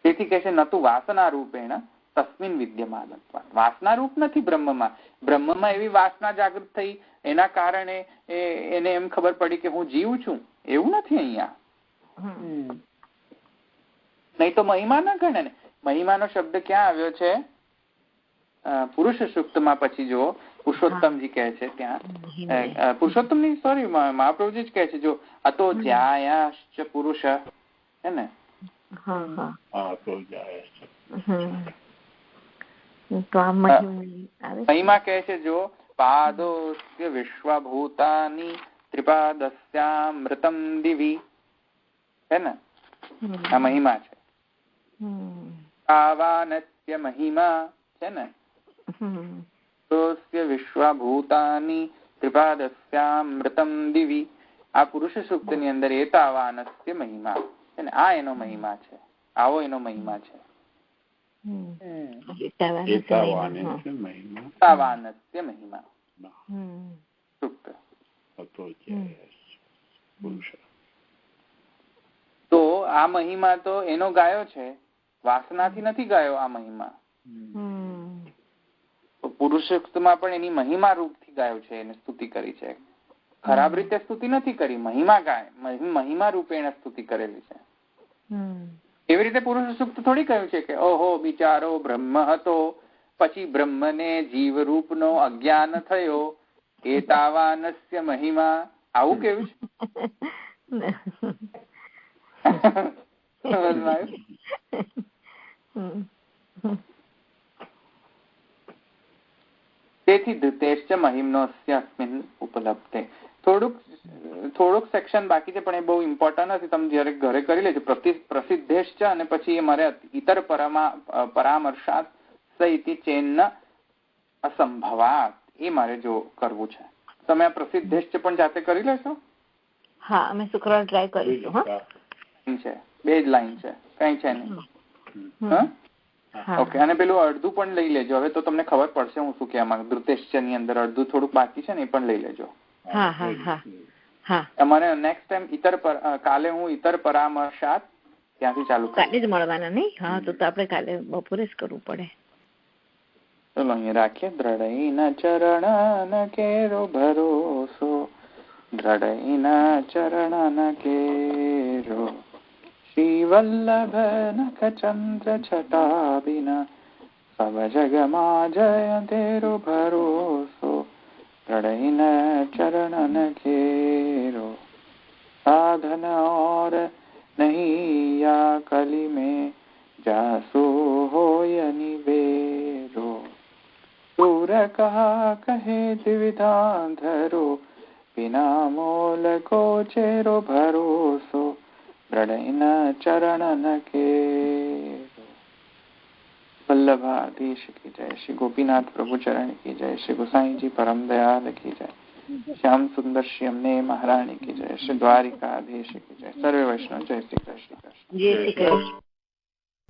તેથી કહે છે નતું વાસના રૂપેણ તસ્મિન વિદ્યમાનત્વ. વાસના રૂપ નથી બ્રહ્મમાં. બ્રહ્મમાં એવી વાસના જાગૃત થઈ એના કારણે એને એમ ખબર પડી કે હું જીવ છું, એવું નથી અહીંયા. નહીં તો મહિમા ના ગણે ને. મહિમાનો શબ્દ ક્યાં આવ્યો છે? પુરુષ સૂક્તમાં. પછી જો પુરુષોત્તમજી કહે છે ત્યાં, પુરુષોત્તમ ની સોરી મહાપ્રભુજી જ કહે છે, જો અતો જ્યાયાશ્ચ પુરુષ હે ને, મહિમા કહે છે જો પાદોસ્ય વિશ્વભૂતાની ત્રિપાદસ્યામૃતમ દિવી, હે ને, આ મહિમા છે. આવાનત્ય મહિમા છે ને, વિશ્વભૂતાની ત્રિપાદસ્યામૃતમ દિવી. આ પુરુષ સૂક્ત ની અંદર એતાવાનસ્ય મહિમા છે ને, આ એનો મહિમા છે, આવો એનો મહિમા છે. એતાવાનસ્ય મહિમા સૂક્ત. તો આ મહિમા તો એનો ગાયો છે, વાસનાથી નથી ગાયો આ મહિમા. પુરુષ સૂક્તમાં પણ એની મહિમા રૂપથી ગાયો છે, એને સ્તુતિ કરી છે. ખરાબ રીતે સ્તુતિ નથી કરી, મહિમા ગાય, મહિમા રૂપે એને સ્તુતિ કરેલી છે. એવી રીતે પુરુષ સૂક્ત થોડી કહ્યું છે કે ઓહો બિચારો બ્રહ્મ હતો, પછી બ્રહ્મને જીવ રૂપનો અજ્ઞાન થયો, એતાવાનસ્ય મહિમા, આવું કેવું છે? તેથી ધૃતેશ્ચ મહિમ્નોસ્ય અસ્મિન ઉપલબ્ધે. થોડુંક સેક્શન બાકી છે, પણ એ બહુ ઇમ્પોર્ટન્ટ નથી. તમે જયારે ઘરે કરી લેજો. પ્રસિદ્ધેશ્ચ અને પછી એ મારે ઇતર પરામર્શાત સહિતિ ચેન્ન અસંભવાત એ મારે જો કરવું છે. તમે આ પ્રસિદ્ધેશ્ચ પણ જાતે કરી લેશો? હા, અમે શુક્રવાર ટ્રાય કરીશું. હા, છે 2 જ લાઈન છે, કઈ છે નહીં. ઓકે. અને પેલું અડધું પણ લઈ લેજો. હવે તો તમને ખબર પડશે હું શું કહેવા માંગુ. ધૃતેશ્ચ ની અંદર અડધું થોડુંક બાકી છે ને, એ પણ લઈ લેજો. હા હા હા હા. મને નેક્સ્ટ ટાઈમ કાલે હું ઇતર પરામર્શાત ત્યાંથી ચાલુ કરું. કાલે જ મળવાના નહીં? હા, તો આપણે કાલે બપોરે જ કરવું પડે. ચલો અહીં રાખીએ. દ્રઢઈના ચરણ કેરો ભરોસો, દ્રઢઈના ચરણ કેરો, શ્રી વલ્લભ નખ ચંદ્ર છટા બિના, સબ જગમાં જય તેરો ભરોસો, દ્રઢઈના ચરણ કેરો, સાધન और नहीं या कली में जासो होय निबेरो, सूर कहा कहे द्विविधा धरो, बिना मोल को चेरो भरोસો, દ્રઢઈના ચરણ કેરો. વલ્લભાધીશ કી જય, શ્રી ગોપીનાથ પ્રભુ ચરણ કી જય, શ્રી गोसाईजी परम दयाल की जय, श्याम सुंदर श्री अम्ने महारानी की जय, श्री द्वारिकाधीश की जय. સર્વે વૈષ્ણવ જય શ્રી કૃષ્ણ. જય શ્રી કૃષ્ણ.